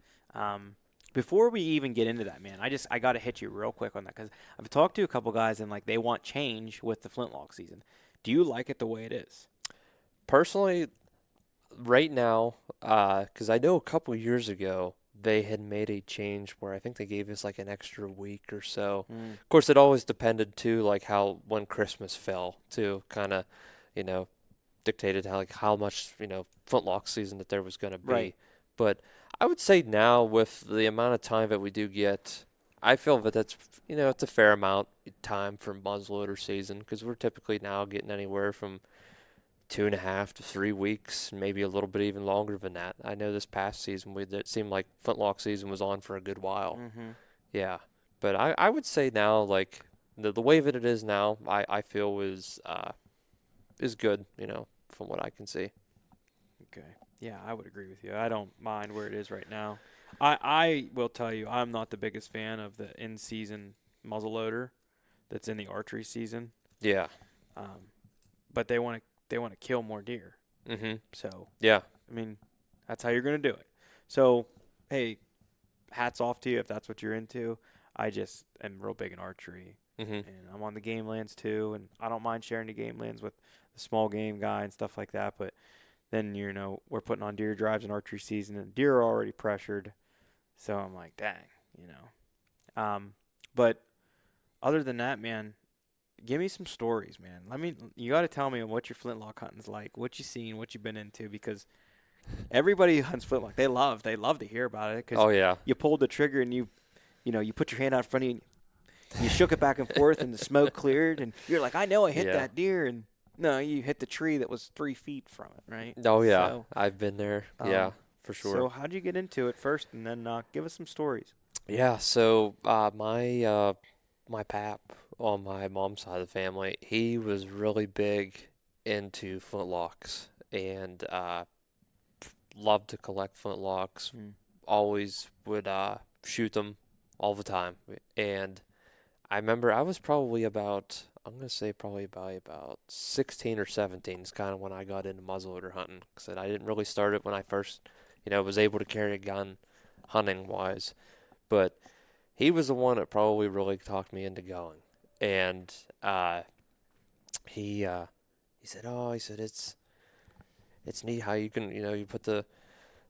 Before we even get into that, man, I got to hit you real quick on that because I've talked to a couple guys and like they want change with the flintlock season. Do you like it the way it is? Personally, right now, because I know a couple years ago they had made a change where I think they gave us like an extra week or so. Mm. Of course, it always depended too, like how when Christmas fell to kind of, you know, dictated how much flintlock season that there was going to be. Right. But I would say now with the amount of time that we do get, I feel that that's it's a fair amount of time for muzzleloader season because we're typically now getting anywhere from 2.5 to 3 weeks, maybe a little bit even longer than that. I know this past season it seemed like flintlock season was on for a good while. Mm-hmm. Yeah, but I would say now like the way that it is now, I feel is good, from what I can see. Okay. Yeah, I would agree with you. I don't mind where it is right now. I will tell you, I'm not the biggest fan of the in-season muzzleloader that's in the archery season. Yeah. But they want to kill more deer. Mm-hmm. So Yeah. I mean, that's how you're going to do it. So hey, hats off to you if that's what you're into. I just am real big in archery, Mm-hmm. and I'm on the game lands too, and I don't mind sharing the game lands with the small game guy and stuff like that. But then we're putting on deer drives in archery season, and deer are already pressured, so I'm like, dang. But other than that, man, give me some stories, man. You got to tell me what your flintlock hunting's like, what you seen, what you've been into, because everybody who hunts flintlock, they love to hear about it because Oh yeah. you pulled the trigger and you put your hand out in front of you, and you shook it back and forth, and the smoke cleared, and you're like, I know I hit Yeah. that deer, and no, you hit the tree that was 3 feet from it, right? Oh yeah. So, I've been there. Yeah, for sure. So how'd you get into it first, and then give us some stories. Yeah, so my pap on my mom's side of the family, he was really big into flintlocks and loved to collect flintlocks. Mm. Always would shoot them all the time. And I remember I was probably I'm gonna say probably about 16 or 17 is kind of when I got into muzzleloader hunting. 'Cause I didn't really start it when I first, was able to carry a gun hunting wise. But he was the one that probably really talked me into going. And he said, "Oh, he said it's neat how you can, you put the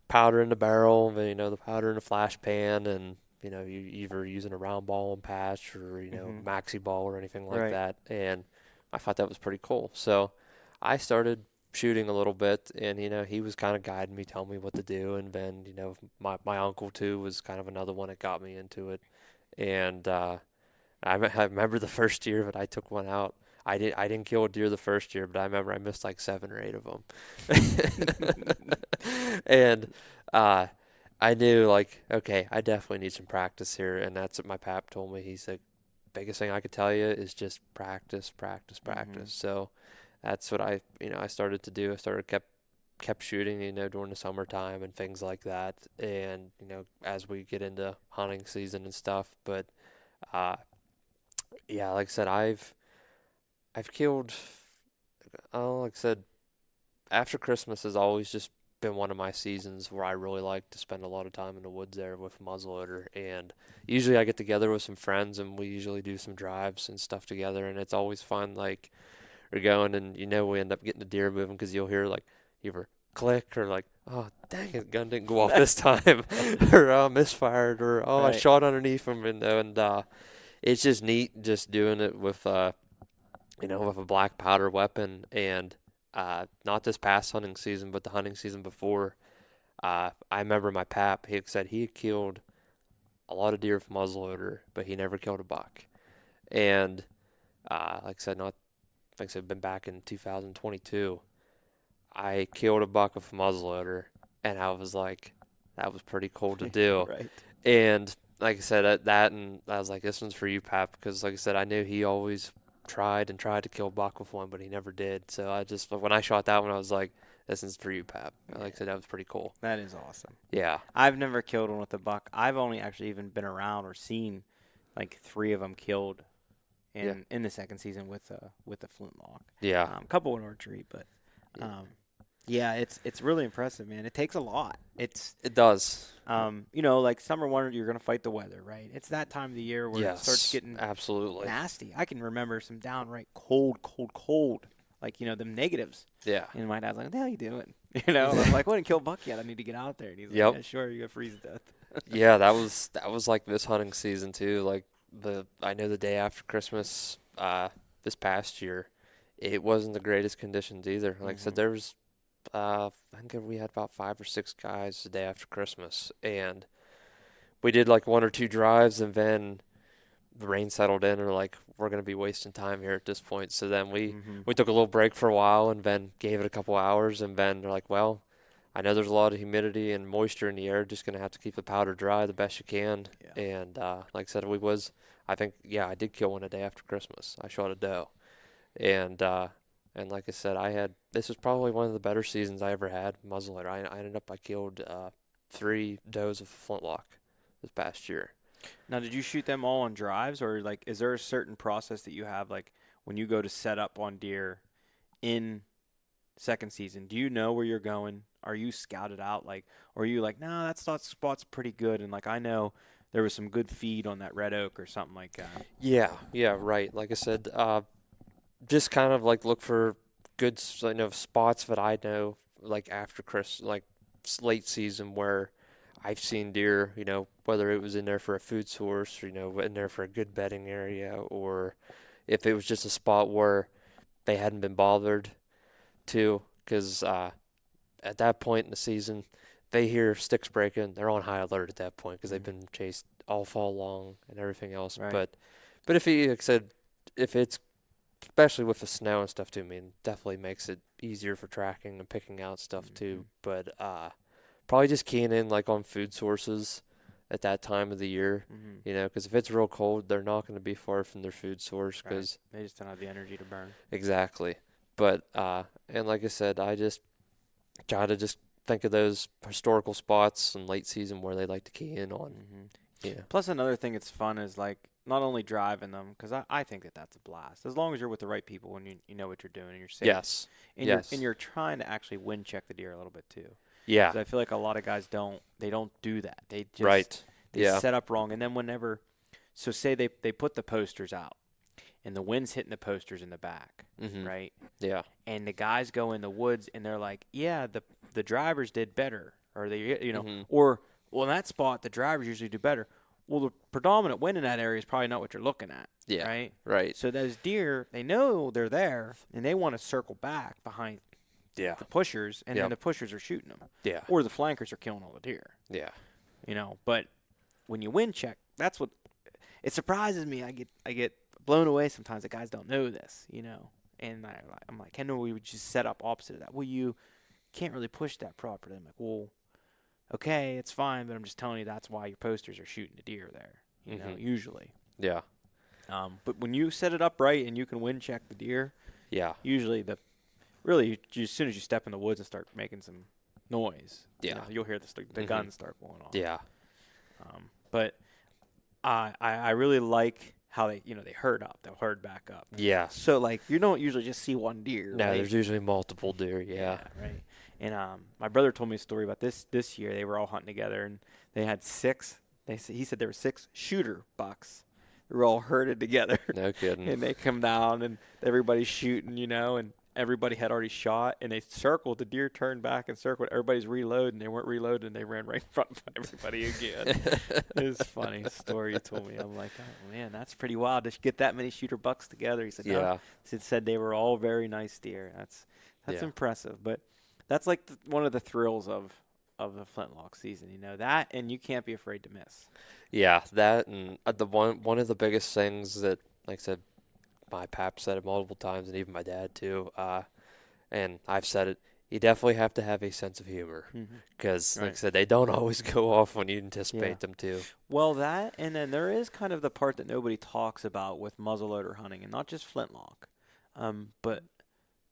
powder in the barrel, and the powder in the flash pan, and you either using a round ball and patch or maxi ball or anything like Right. that." And I thought that was pretty cool. So I started shooting a little bit, and he was kind of guiding me, telling me what to do, and then my uncle too was kind of another one that got me into it. And I remember the first year that I took one out. I didn't kill a deer the first year, but I remember I missed like 7 or 8 of them. And I knew like, okay, I definitely need some practice here, and that's what my pap told me. He said, biggest thing I could tell you is just practice, practice, practice. So that's what I started to do. I kept shooting, during the summertime and things like that, and as we get into hunting season and stuff. But yeah, like I said, I've killed. Oh, like I said, after Christmas has always just been one of my seasons where I really like to spend a lot of time in the woods there with muzzleloader. And usually I get together with some friends and we usually do some drives and stuff together. And it's always fun. Like we're going and we end up getting the deer moving because you'll hear like either click or like, oh dang it, gun didn't go off this time, or misfired, or oh I Right. shot underneath him, and it's just neat just doing it with with a black powder weapon. And not this past hunting season, but the hunting season before, I remember my pap, he had said he had killed a lot of deer with muzzleloader, but he never killed a buck. And like I said, been back in 2022. I killed a buck with a muzzleloader, and I was like, that was pretty cool to do. Right. And like I said, at that, and I was like, this one's for you, Pap, because like I said, I knew he always tried to kill a buck with one, but he never did. So when I shot that one, I was like, this is for you, Pap. Like I said, that was pretty cool. That is awesome. Yeah. I've never killed one with a buck. I've only actually even been around or seen like 3 of them killed in the second season with a flintlock. Yeah. A couple in archery, but Yeah, it's really impressive, man. It takes a lot. It does. Like summer winter, you're gonna fight the weather, right? It's that time of the year where it starts Yes, getting absolutely. nasty. I can remember some downright cold, cold, cold, like them negatives. Yeah. And my dad's like, "What the hell are you doing?" And I'm like, "I didn't kill a buck yet. I need to get out there." And he's like, Yep. "Yeah, sure, you're gonna freeze to death." Yeah, that was like this hunting season too. Like I know the day after Christmas, this past year, it wasn't the greatest conditions either. Like I said, there was, I think we had about 5 or 6 guys the day after Christmas, and we did like 1 or 2 drives, and then the rain settled in, and we're like, we're gonna be wasting time here at this point. So then we took a little break for a while, and then gave it a couple hours, and then they're like, well, I know there's a lot of humidity and moisture in the air. Just gonna have to keep the powder dry the best you can. Yeah. And like I said, I think, I did kill one a day after Christmas. I shot a doe, and like I said, this was probably one of the better seasons I ever had muzzleloader. I killed 3 does with a flintlock this past year. Now, did you shoot them all on drives, or like, is there a certain process that you have, like when you go to set up on deer in second season? Do you know where you're going? Are you scouted out, like, or are you like, no, that spot's pretty good, and like I know there was some good feed on that red oak or something like that? Yeah, right. Like I said, just kind of like look for good, spots that I know, like after like late season where I've seen deer, whether it was in there for a food source, or, in there for a good bedding area, or if it was just a spot where they hadn't been bothered to, because at that point in the season, they hear sticks breaking, they're on high alert at that point because they've been chased all fall long and everything else. Right. But if he, like I said, if it's especially with the snow and stuff too, I mean, definitely makes it easier for tracking and picking out stuff too. But probably just keying in like on food sources at that time of the year, because if it's real cold, they're not going to be far from their food source because they just don't have the energy to burn. Exactly. But and like I said, I just try to just think of those historical spots in late season where they like to key in on. Yeah. Plus, another thing that's fun is like not only driving them, because I think that's a blast as long as you're with the right people and you know what you're doing and you're safe. Yes. And you're trying to actually wind check the deer a little bit too. Yeah. 'Cause I feel like a lot of guys don't do that. They just Right. they set up wrong, and then so say they put the posters out and the wind's hitting the posters in the back, right? Yeah. And the guys go in the woods and they're like, yeah, the drivers did better, or they or well, in that spot the drivers usually do better. Well, the predominant wind in that area is probably not what you're looking at. Yeah. Right. Right. So those deer, they know they're there and they want to circle back behind the pushers, and then the pushers are shooting them. Yeah. Or the flankers are killing all the deer. Yeah. But when you wind check, that's what it surprises me. I get blown away sometimes that guys don't know this, And I'm like, Kendall, we would just set up opposite of that. Well, you can't really push that properly. I'm like, well, okay, it's fine, but I'm just telling you that's why your posters are shooting the deer there, usually. Yeah. But when you set it up right and you can wind check the deer, usually as soon as you step in the woods and start making some noise, you'll hear the guns start going off. Yeah. But I really like how they herd up. They'll herd back up. Yeah. So like you don't usually just see one deer. No, right? there's usually multiple deer. Yeah. Right. And my brother told me a story about this year. They were all hunting together, and they had 6. He said there were 6 shooter bucks. They were all herded together. No kidding. And they come down, and everybody's shooting, and everybody had already shot, and they circled. The deer turned back and circled. Everybody's reloading. They weren't reloading, and they ran right in front of everybody again. It was a funny story he told me. I'm like, oh, man, that's pretty wild to get that many shooter bucks together. He said, no. He said they were all very nice deer. That's impressive. But that's like one of the thrills of the flintlock season, that, and you can't be afraid to miss. Yeah, that, and the one of the biggest things that, like I said, my pap said it multiple times, and even my dad too, and I've said it, you definitely have to have a sense of humor, because, like I said, they don't always go off when you anticipate them to. Well, that, and then there is kind of the part that nobody talks about with muzzleloader hunting, and not just flintlock, but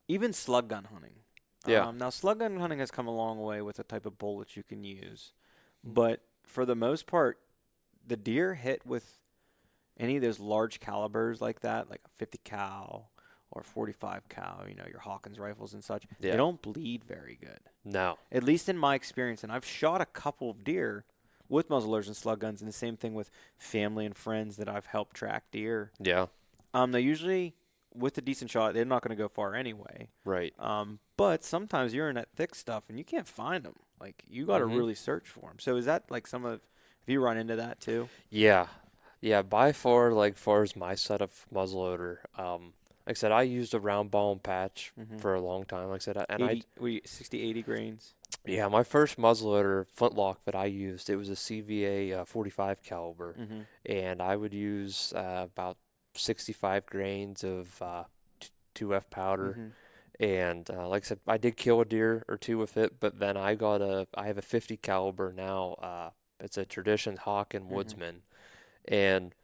even slug gun hunting. Now, slug gun hunting has come a long way with the type of bullets you can use, but for the most part, the deer hit with any of those large calibers like that, like a 50 cal or 45 cal, your Hawkins rifles and such, Yeah. they don't bleed very good. No. At least in my experience, and I've shot a couple of deer with muzzleloaders and slug guns, and the same thing with family and friends that I've helped track deer. Yeah. They usually, with a decent shot, they're not going to go far anyway. Right. But sometimes you're in that thick stuff and you can't find them. Like, you got to really search for them. So is that like have you run into that too? Yeah. Yeah, by far, like, far as my set of muzzleloader, like I said, I used a round ball and patch for a long time. Like I said, and 60, 80 grains. Yeah, my first muzzleloader flintlock that I used, it was a CVA 45 caliber, and I would use about 65 grains of 2F powder. And like I said, I did kill a deer or two with it, but then I have a 50 caliber now. It's a Tradition Hawk and Woodsman, and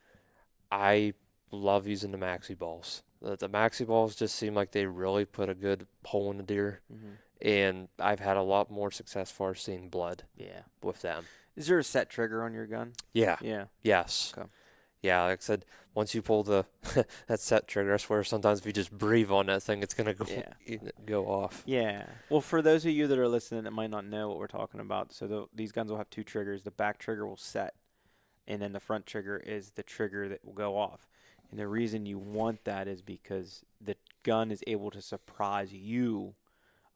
I love using the maxi balls. The maxi balls just seem like they really put a good hole in the deer, and I've had a lot more success for seeing blood. Yeah. With them. Is there a set trigger on your gun? Yeah. Yeah. Yes. Okay. Yeah, like I said, once you pull the that set trigger, I swear sometimes if you just breathe on that thing, it's gonna go off. Yeah. Well, for those of you that are listening that might not know what we're talking about, so these guns will have two triggers. The back trigger will set, and then the front trigger is the trigger that will go off. And the reason you want that is because the gun is able to surprise you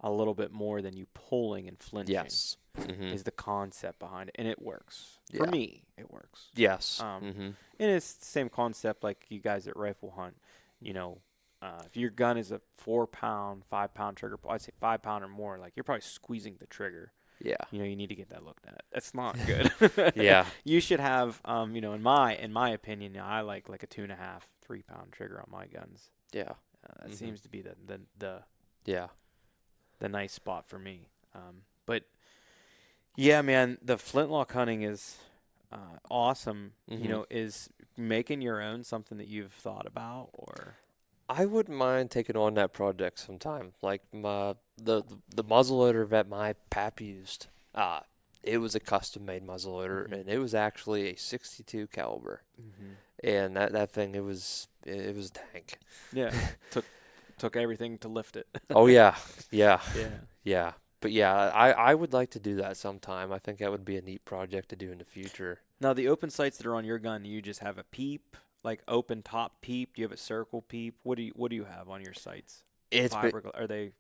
a little bit more than you pulling and flinching. Yes. Is the concept behind it, and it works. Yeah. For me, it works. Yes. And it's the same concept like you guys that rifle hunt. If your gun is a 4-pound, 5-pound trigger, I'd say 5 pound or more, like you're probably squeezing the trigger. Yeah. You need to get that looked at. That's not good. Yeah. You should have, in my opinion, I like a 2.5, 3-pound trigger on my guns. Yeah. That seems to be the nice spot for me. But yeah, man, the flintlock hunting is awesome. Is making your own something that you've thought about, or? I wouldn't mind taking on that project sometime. Like the muzzleloader that my pap used, it was a custom-made muzzleloader, and it was actually a 62 caliber. And that thing, it was dank. Yeah, took everything to lift it. Oh yeah. But yeah, I would like to do that sometime. I think that would be a neat project to do in the future. Now, the open sights that are on your gun, you just have a peep, like open top peep. Do you have a circle peep? What do you have on your sights? Are they?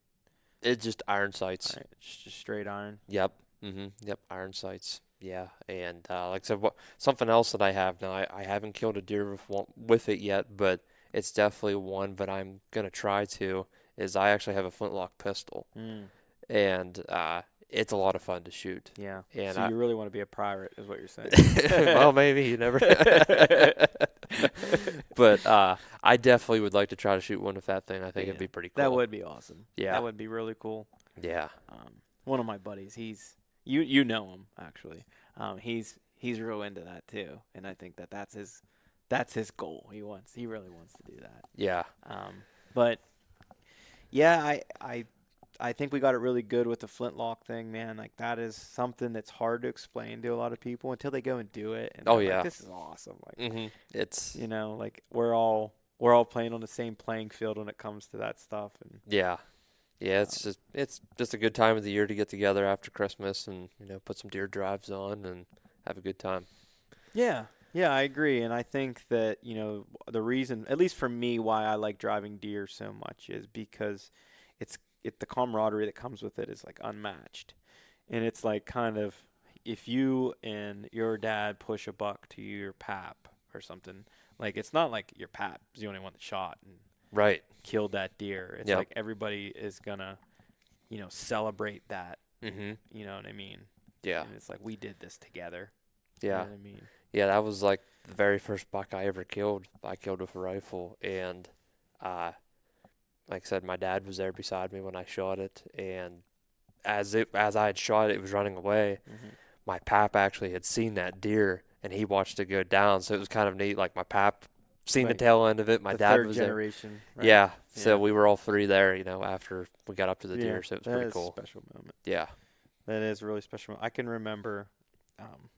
It's just iron sights. It's just straight iron. Yep. Yep. Iron sights. Yeah. And like I said, something else that I have now, I haven't killed a deer with it yet, but it's definitely one that I'm gonna try to. Is I actually have a flintlock pistol. And it's a lot of fun to shoot. Yeah. And so you really want to be a pirate, is what you're saying. Well, maybe you never. But I definitely would like to try to shoot one with that thing. I think it'd be pretty cool. That would be awesome. Yeah. That would be really cool. Yeah. One of my buddies, he's you know him actually. He's real into that too, and I think that's his goal. He really wants to do that. Yeah. But yeah, I think we got it really good with the flintlock thing, man. Like, that is something that's hard to explain to a lot of people until they go and do it. And yeah. Like, this is awesome. Like, It's like we're all playing on the same playing field when it comes to that stuff. And yeah, it's just a good time of the year to get together after Christmas and put some deer drives on and have a good time. Yeah, I agree, and I think that the reason, at least for me, why I like driving deer so much is because the camaraderie that comes with it is like unmatched. And it's like kind of if you and your dad push a buck to your pap or something, like it's not like your pap's the only one that shot and killed that deer. It's like everybody is gonna, celebrate that. You know what I mean? Yeah. And it's like we did this together. Yeah. You know what I mean? Yeah, that was like the very first buck I ever killed. I killed with a rifle, and like I said, my dad was there beside me when I shot it, and as I had shot it, it was running away. My pap actually had seen that deer, and he watched it go down, so it was kind of neat. Like, my pap seen the tail end of it. My dad was there. Generation, right? Yeah, so we were all three there, after we got up to the deer, so it was pretty cool. That is a special moment. Yeah. That is a really special moment. I can remember,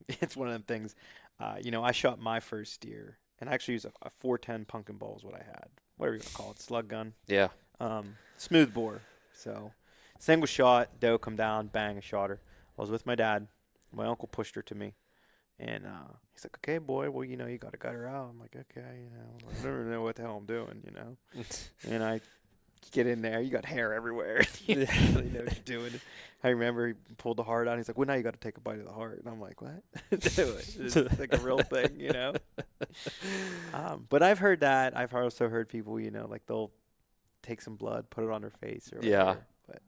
it's one of them things, I shot my first deer, and I actually used a 410 pumpkin ball is what I had. whatever you want to call it, slug gun. Yeah. Smooth bore. So single shot, doe come down, bang, I shot her. I was with my dad. My uncle pushed her to me. And he's like, okay, boy, well, you got to gut her out. I'm like, okay, I don't know what the hell I'm doing, And I get in there. You got hair everywhere. You don't really know what you're doing. I remember he pulled the heart out. He's like, well, now you got to take a bite of the heart. And I'm like, what? Do it. It's like a real thing, But I've heard that. I've also heard people, like they'll take some blood, put it on their face or whatever. Yeah. But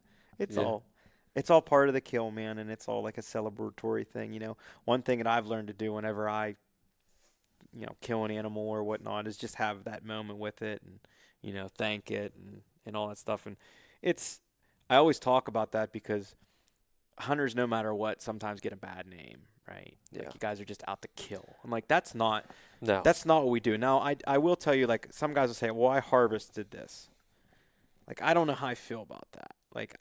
it's all part of the kill, man, and it's all like a celebratory thing, One thing that I've learned to do whenever I, kill an animal or whatnot is just have that moment with it and, thank it and all that stuff. And I always talk about that because hunters, no matter what, sometimes get a bad name, right? Yeah. Like you guys are just out to kill. I'm like, that's not No. what we do. Now, I will tell you, like, some guys will say, well, I harvested this. Like, I don't know how I feel about that. Like,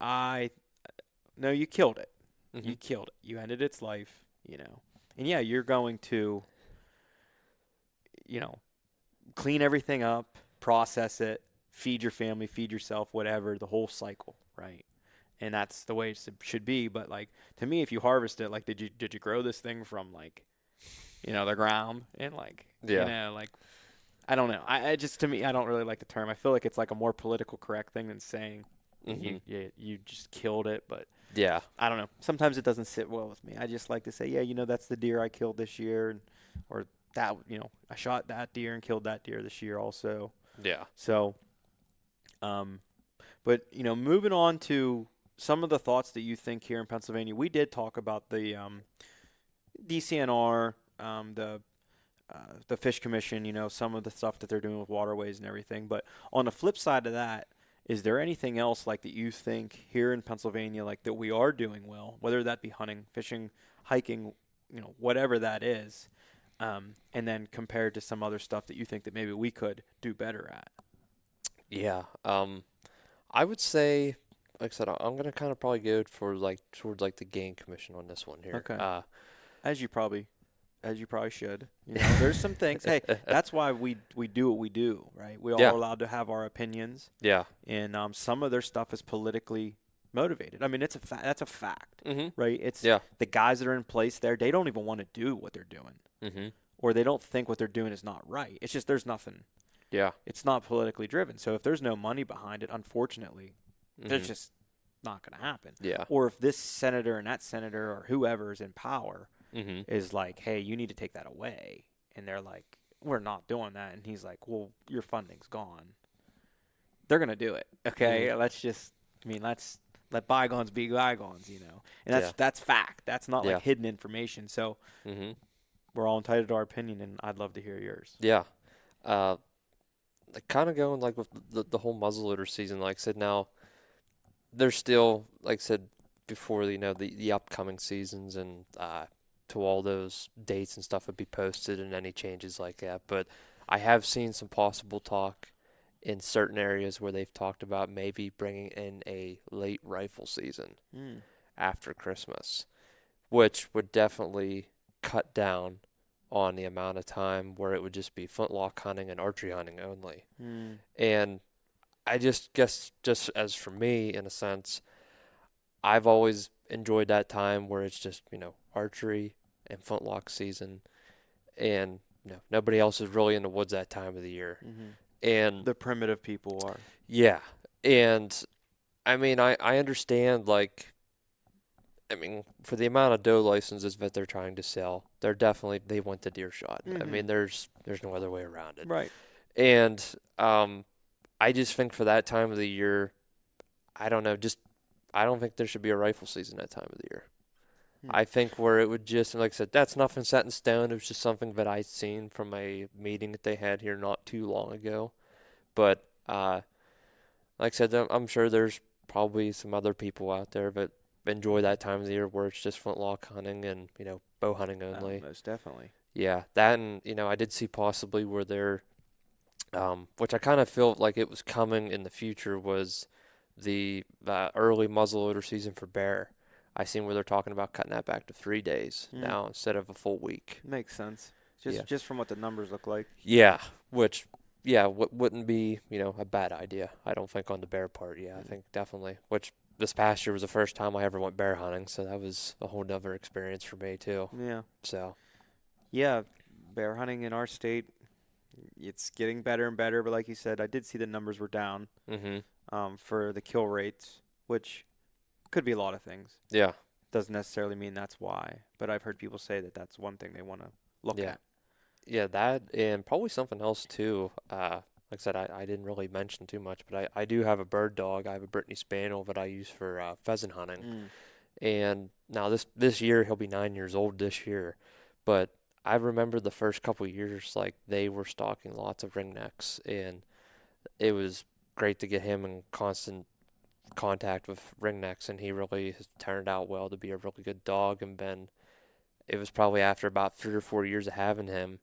no, you killed it. Mm-hmm. You killed it. You ended its life, And, yeah, you're going to, clean everything up, process it, feed your family, feed yourself, whatever, the whole cycle, right? And that's the way it should be. But, like, to me, if you harvest it, like, did you grow this thing from, like, the ground? And, like, like, I don't know. I just, to me, I don't really like the term. I feel like it's, like, a more political correct thing than saying you just killed it. But, yeah, I don't know. Sometimes it doesn't sit well with me. I just like to say, yeah, that's the deer I killed this year. Or that, I shot that deer and killed that deer this year also. Yeah. So, but, moving on to some of the thoughts that you think here in Pennsylvania, we did talk about the DCNR, the Fish Commission, some of the stuff that they're doing with waterways and everything. But on the flip side of that, is there anything else like that you think here in Pennsylvania, like that we are doing well, whether that be hunting, fishing, hiking, whatever that is, and then compared to some other stuff that you think that maybe we could do better at? Yeah. I would say, like I said, I'm gonna kind of probably go for towards the Game Commission on this one here. Okay. As you probably should. There's some things. Hey, that's why we do what we do, right? We all are allowed to have our opinions. Yeah. And some of their stuff is politically motivated. I mean, that's a fact, right? It's the guys that are in place there. They don't even want to do what they're doing, or they don't think what they're doing is not right. It's just there's nothing. Yeah. It's not politically driven. So if there's no money behind it, unfortunately, there's just not going to happen. Yeah. Or if this senator and that senator or whoever is in power is like, hey, you need to take that away. And they're like, we're not doing that. And he's like, well, your funding's gone. They're going to do it. Okay. Let's let bygones be bygones, And that's fact. That's not like hidden information. So we're all entitled to our opinion, and I'd love to hear yours. Yeah. Kind of going with the whole muzzleloader season. Like I said, now there's still, like I said before, the upcoming seasons and to all those dates and stuff would be posted and any changes like that. But I have seen some possible talk in certain areas where they've talked about maybe bringing in a late rifle season after Christmas, which would definitely cut down on the amount of time where it would just be flintlock hunting and archery hunting only. And I just guess, just as for me, in a sense, I've always enjoyed that time where it's just, archery and flintlock season, and nobody else is really in the woods that time of the year. And the primitive people are. Yeah. And I mean, I understand, for the amount of doe licenses that they're trying to sell, they want the deer shot. I mean, there's no other way around it. Right. And I just think for that time of the year, I don't know, I don't think there should be a rifle season that time of the year. I think where it would just, like I said, that's nothing set in stone. It was just something that I'd seen from a meeting that they had here not too long ago. But like I said, I'm sure there's probably some other people out there that enjoy that time of the year where it's just flintlock hunting and, bow hunting only. Most definitely. Yeah, that, and, I did see possibly where they're, which I kind of felt like it was coming in the future, was the early muzzleloader season for bear. I seen where they're talking about cutting that back to 3 days now instead of a full week. Makes sense. Just from what the numbers look like. Yeah, which yeah, wouldn't be, a bad idea. I don't think on the bear part. Yeah, I think definitely. Which this past year was the first time I ever went bear hunting, so that was a whole nother experience for me too. Yeah. So, Yeah, bear hunting in our state, it's getting better and better. But like you said, I did see the numbers were down mhm. for the kill rates, which could be a lot of things. Yeah. Doesn't necessarily mean that's why. But I've heard people say that that's one thing they want to look Yeah. at. Yeah, that and probably something else too. Like I said, I didn't really mention too much, but I do have a bird dog. I have a Brittany Spaniel that I use for pheasant hunting. Mm. And now this year he'll be 9 years old this year, but I remember the first couple of years like they were stalking lots of ringnecks, and it was great to get him in constant contact with ringnecks, and he really has turned out well to be a really good dog. And then it was probably after about 3 or 4 years of having him,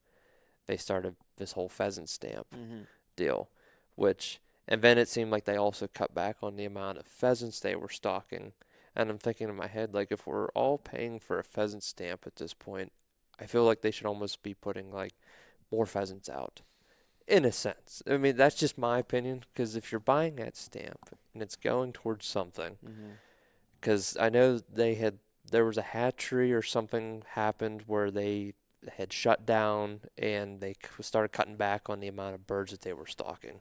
they started this whole pheasant stamp Mm-hmm. deal, which and then it seemed like they also cut back on the amount of pheasants they were stalking. And I'm thinking in my head, like if we're all paying for a pheasant stamp at this point, I feel like they should almost be putting like more pheasants out. In a sense. I mean, that's just my opinion, because if you're buying that stamp and it's going towards something, Mm-hmm. because I know there was a hatchery or something happened where they had shut down and they started cutting back on the amount of birds that they were stalking.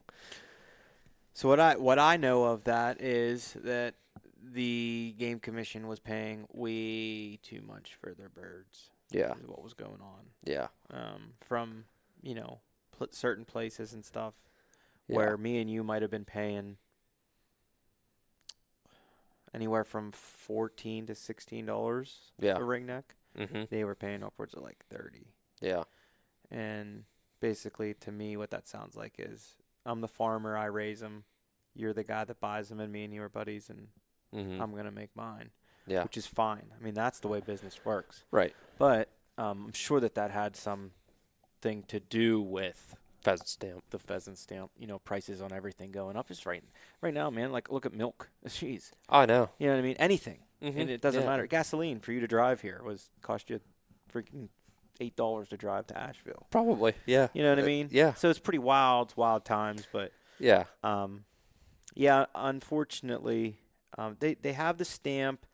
So what I know of that is that the game commission was paying way too much for their birds. Yeah, Is what was going on. yeah, From certain places and stuff yeah, where me and you might have been paying anywhere from $14 to $16 yeah. a ringneck. Mhm. They were paying upwards of like 30. Yeah, And basically, to me, what that sounds like is I'm the farmer, I raise them. You're the guy that buys them, and me and you are buddies, and mhm. I'm gonna make mine, Yeah. which is fine. I mean, that's the way business works. Right. But I'm sure that had something to do with Pheasant stamp. the pheasant stamp. Prices on everything going up. Just right now, man. Like, look at milk. Jeez. I know. You know what I mean? Anything, Mhm. and it doesn't Yeah. matter. Gasoline for you to drive here cost you freaking $8 to drive to Asheville. Probably. Yeah. You know what I mean? Yeah. So it's pretty wild times, but Yeah. yeah, unfortunately, they have the stamp.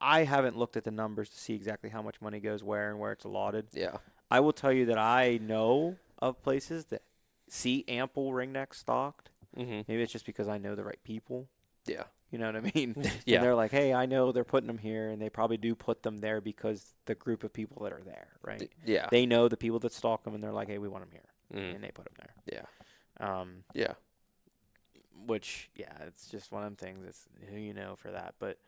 I haven't looked at the numbers to see exactly how much money goes where and where it's allotted. Yeah. I will tell you that I know of places that see ample ringnecks stocked. Mhm. Maybe it's just because I know the right people. Yeah. You know what I mean? Yeah. And they're like, hey, I know they're putting them here, and they probably do put them there because the group of people that are there, right? Yeah. They know the people that stalk them, and they're like, hey, we want them here, Mm. and they put them there. Yeah. Yeah. Which, yeah, it's just one of them things. It's who you know for that. But,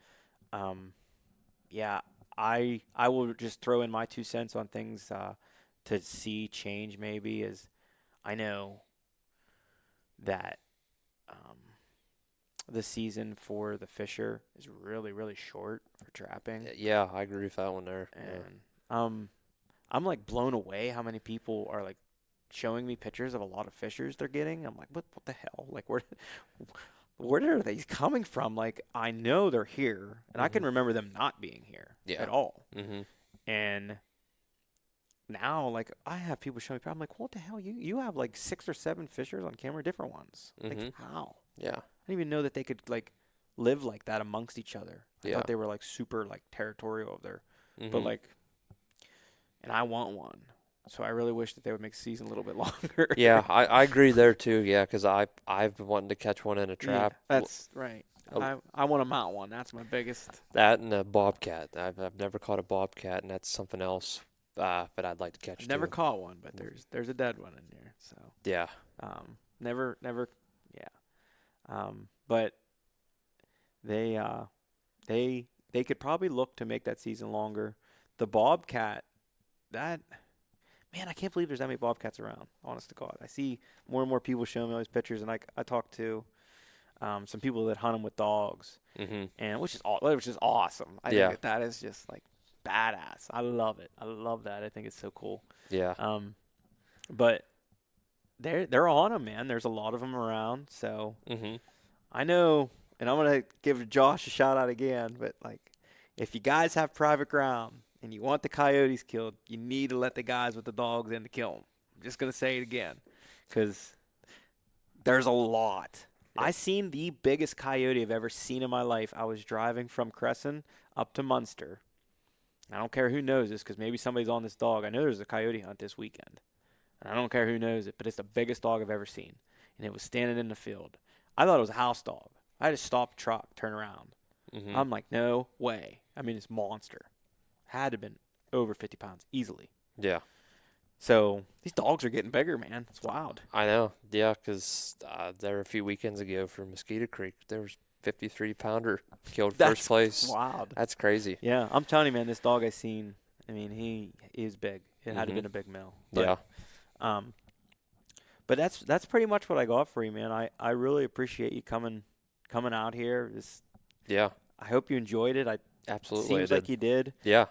yeah, I will just throw in my 2 cents on things to see change maybe is I know that the season for the fisher is really, really short for trapping. Yeah. I agree with that one there. And I'm like blown away how many people are like showing me pictures of a lot of fishers they're getting. I'm like, what the hell? Like, where are they coming from? Like, I know they're here, and I can remember them not being here at all. Mm-hmm. And now, like, I have people showing me, I'm like, what the hell? You have like 6 or 7 fishers on camera, different ones. Like, how? Yeah. I didn't even know that they could like live like that amongst each other. I Yeah. thought they were like super like territorial of their, but like, and I want one. So I really wish that they would make the season a little bit longer. Yeah, I agree there too. Yeah, because I've been wanting to catch one in a trap. Yeah, that's right. I want to mount one. That's my biggest. That and a bobcat. I've never caught a bobcat, and that's something else. But I'd like to catch. I've never too. caught one, but there's a dead one in there. So Yeah. never. Yeah. But they could probably look to make that season longer. The bobcat, man, I can't believe there's that many bobcats around. Honest to God, I see more and more people showing me all these pictures, and I talk to some people that hunt them with dogs, and which is awesome. I think that is just like badass. I love it. I love that. I think it's so cool. Yeah. But they're on them, man. There's a lot of them around, so I know, and I'm gonna give Josh a shout out again. But like, if you guys have private ground and you want the coyotes killed, you need to let the guys with the dogs in to kill them. I'm just going to say it again. because there's a lot. Yep. I seen the biggest coyote I've ever seen in my life. I was driving from Crescent up to Munster. I don't care who knows this because maybe somebody's on this dog. I know there's a coyote hunt this weekend. And I don't care who knows it, but it's the biggest dog I've ever seen. And it was standing in the field. I thought it was a house dog. I had to stop the truck, turn around. Mm-hmm. I'm like, no way. I mean, it's monster. Had to have been over 50 pounds, easily. Yeah. So these dogs are getting bigger, man. It's wild. I know. Yeah, because there a few weekends ago for Mosquito Creek, there was 53-pounder killed first place. Wild. That's crazy. Yeah, I'm telling you, man, this dog I seen, I mean, he is big. It had to have been a big male. But, Yeah. But that's pretty much what I got for you, man. I really appreciate you coming out here. Yeah. I hope you enjoyed it. Absolutely. Seems like you did. Yeah.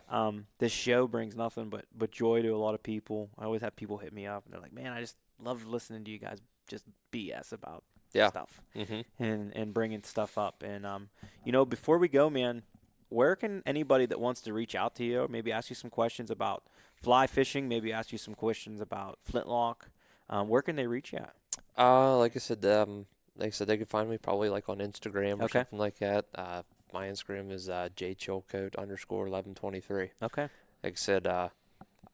This show brings nothing but joy to a lot of people. I always have people hit me up and they're like, "Man, I just love listening to you guys just BS about stuff and bringing stuff up." And before we go, man, where can anybody that wants to reach out to you, maybe ask you some questions about fly fishing, maybe ask you some questions about flintlock, where can they reach you at? Like I said, they can find me probably like on Instagram or something like that. My Instagram is jchilcote_1123. Okay. Like I said,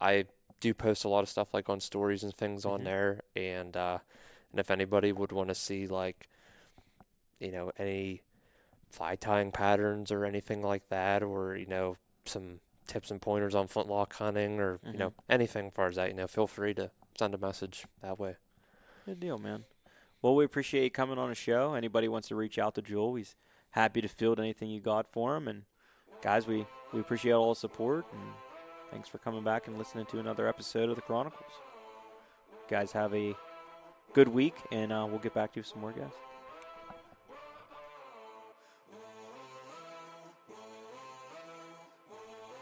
I do post a lot of stuff like on stories and things on there, and if anybody would want to see like, any fly tying patterns or anything like that, or some tips and pointers on flintlock hunting, or anything as far as that, feel free to send a message that way. Good deal, man. Well, we appreciate you coming on the show. Anybody wants to reach out to Joel, he's happy to field anything you got for him. And guys, we appreciate all the support, and thanks for coming back and listening to another episode of the Chronicles. Guys, have a good week, and we'll get back to you with some more guys.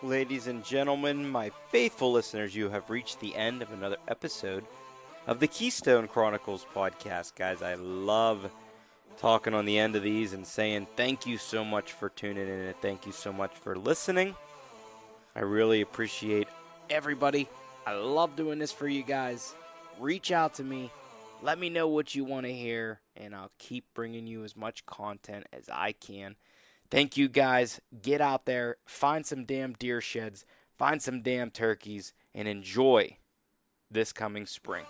Ladies and gentlemen, my faithful listeners, you have reached the end of another episode of the Keystone Chronicles podcast. Guys, I love talking on the end of these and saying thank you so much for tuning in and thank you so much for listening. I really appreciate everybody. I love doing this for you guys. Reach out to me. Let me know what you want to hear, and I'll keep bringing you as much content as I can. Thank you, guys. Get out there, find some damn deer sheds, find some damn turkeys, and enjoy this coming spring.